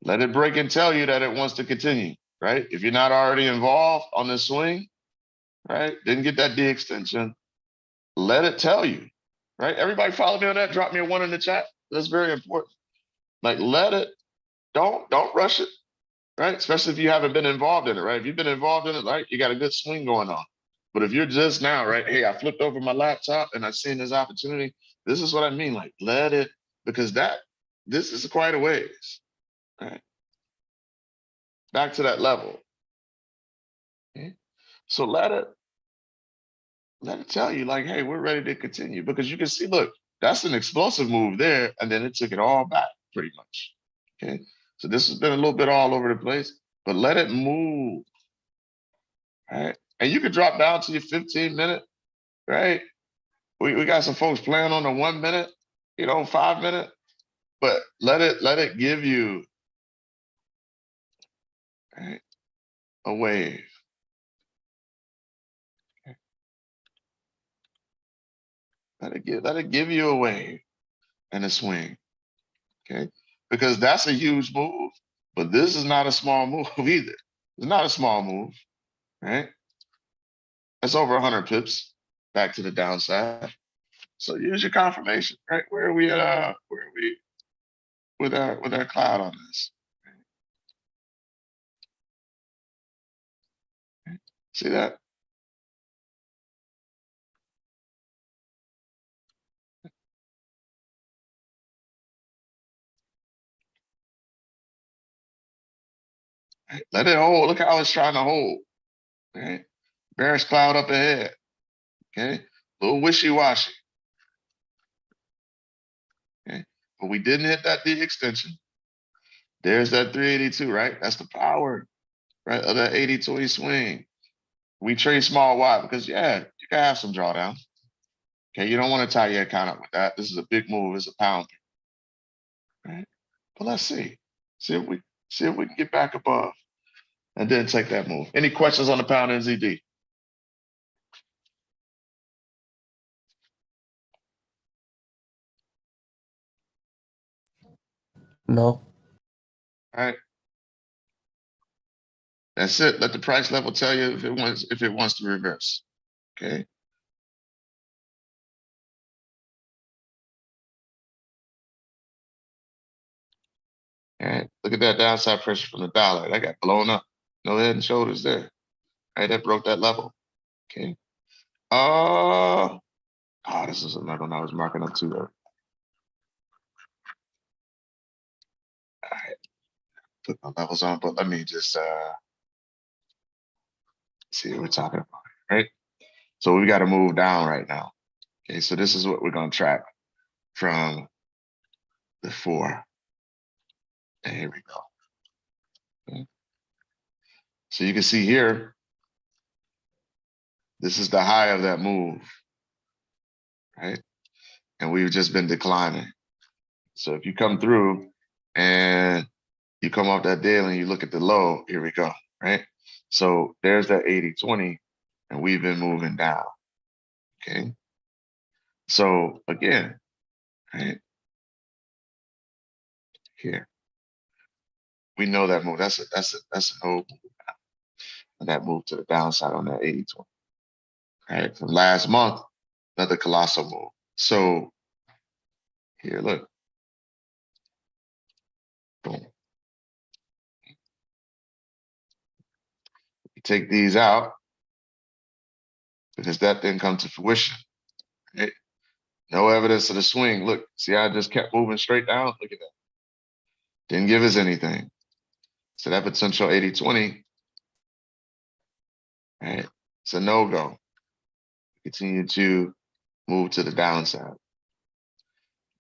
Let it break and tell you that it wants to continue, right? If you're not already involved on this swing, right? Didn't get that D extension. Let it tell you, right? Everybody follow me on that. Drop me a 1 in the chat. That's very important. Like, let it. Don't rush it, right? Especially if you haven't been involved in it, right? If you've been involved in it, right, you got a good swing going on. But if you're just now, right, hey, I flipped over my laptop and I seen this opportunity. This is what I mean. Like, let it, because this is quite a ways, right? Back to that level. Okay. So let it. let it tell you like, hey, we're ready to continue, because you can see, look, that's an explosive move there, and then it took it all back pretty much. Okay, so this has been a little bit all over the place, but let it move. Right, and you can drop down to your 15-minute. Right, we got some folks playing on the 1 minute, 5 minute, but let it give you, right, a wave. Let it give you a wave and a swing. Okay, because that's a huge move, but this is not a small move either. It's not a small move, right? That's over 100 pips back to the downside. So use your confirmation, right? Where are we with our cloud on this? Okay. See that? Right. Let it hold. Look how it's trying to hold. Right? Bearish cloud up ahead. Okay, a little wishy-washy. Okay, but we didn't hit that D extension. There's that 382, right? That's the power, right, of that 80-20 swing. We trade small Y because, yeah, you can have some drawdown. Okay, you don't want to tie your account up with that. This is a big move. It's a pound, right? But let's see. See if we can get back above and then take that move. Any questions on the pound NZD? No. All right. That's it. Let the price level tell you if it wants to reverse. Okay. All right. Look at that downside pressure from the dollar. That got blown up. No head and shoulders there. All right. That broke that level. Okay. This is another one I was marking up too early. All right. Put my levels on, but let me just see what we're talking about. Right. So we got to move down right now. Okay. So this is what we're going to track from the 4. And here we go. Okay. So you can see here, this is the high of that move, right? And we've just been declining. So if you come through and you come off that daily and you look at the low, here we go, right? So there's that 80-20, and we've been moving down, okay? So again, right here, we know that move. That's an old move, and that move to the downside on that 80-20. Right, from last month, another colossal move. So here, look, boom. You take these out because that didn't come to fruition. Right? No evidence of the swing. Look, see how I just kept moving straight down? Look at that. Didn't give us anything. So that potential 80-20, right? It's a no-go. Continue to move to the downside.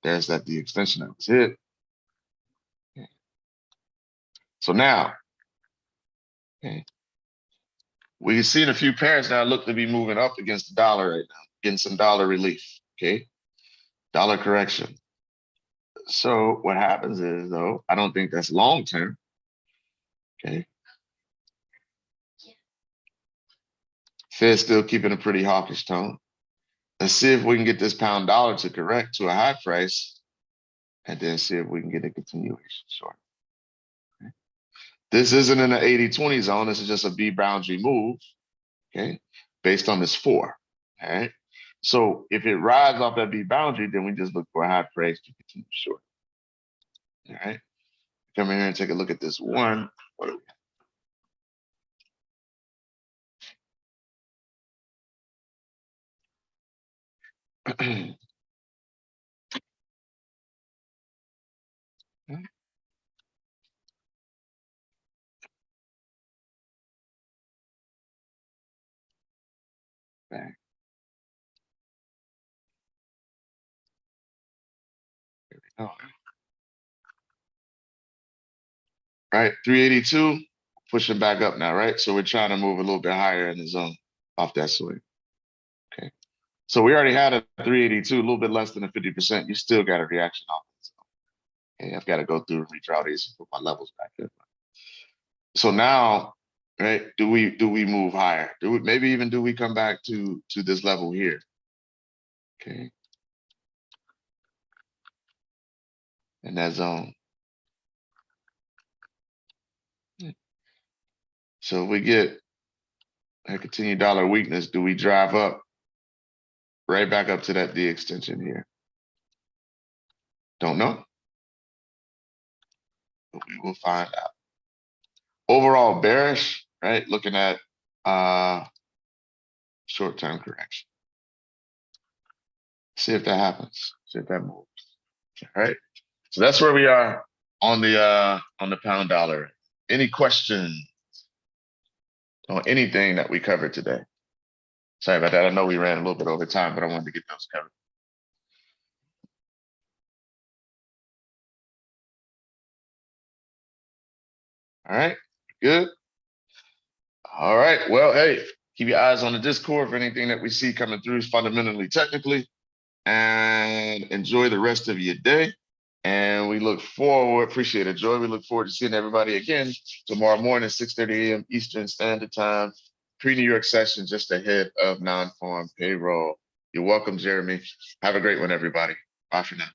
There's that the extension that was hit. So now, okay, we've seen a few pairs now look to be moving up against the dollar right now, getting some dollar relief, okay? Dollar correction. So what happens is, though, I don't think that's long-term, okay? Fed's still keeping a pretty hawkish tone. Let's see if we can get this pound dollar to correct to a high price, and then see if we can get a continuation short. Okay. This isn't in the 80-20 zone. This is just a B boundary move, okay, based on this 4. All right. So if it rides off that B boundary, then we just look for a high price to continue short. All right. Come in here and take a look at this one. What do we have? Back. All right, 382, pushing back up now, right? So we're trying to move a little bit higher in the zone off that swing. Okay. So we already had a 382, a little bit less than a 50%. You still got a reaction off the zone. Okay, I've got to go through and redraw these and put my levels back in. So now, right, do we move higher? Maybe even do we come back to this level here? Okay. In that zone. So if we get a continued dollar weakness, do we drive up right back up to that D extension here? Don't know. But we will find out. Overall bearish, right? Looking at short-term correction. See if that happens. See if that moves. All right. So that's where we are on the pound dollar. Any questions on anything that we covered today? Sorry about that. I know we ran a little bit over time, but I wanted to get those covered. All right, good. All right, well, hey, keep your eyes on the Discord for anything that we see coming through fundamentally, technically, and enjoy the rest of your day. And we look forward, appreciate it, Joy. We look forward to seeing everybody again tomorrow morning, 6:30 a.m. Eastern Standard Time, pre-New York session just ahead of non-farm payroll. You're welcome, Jeremy. Have a great one, everybody. Bye for now.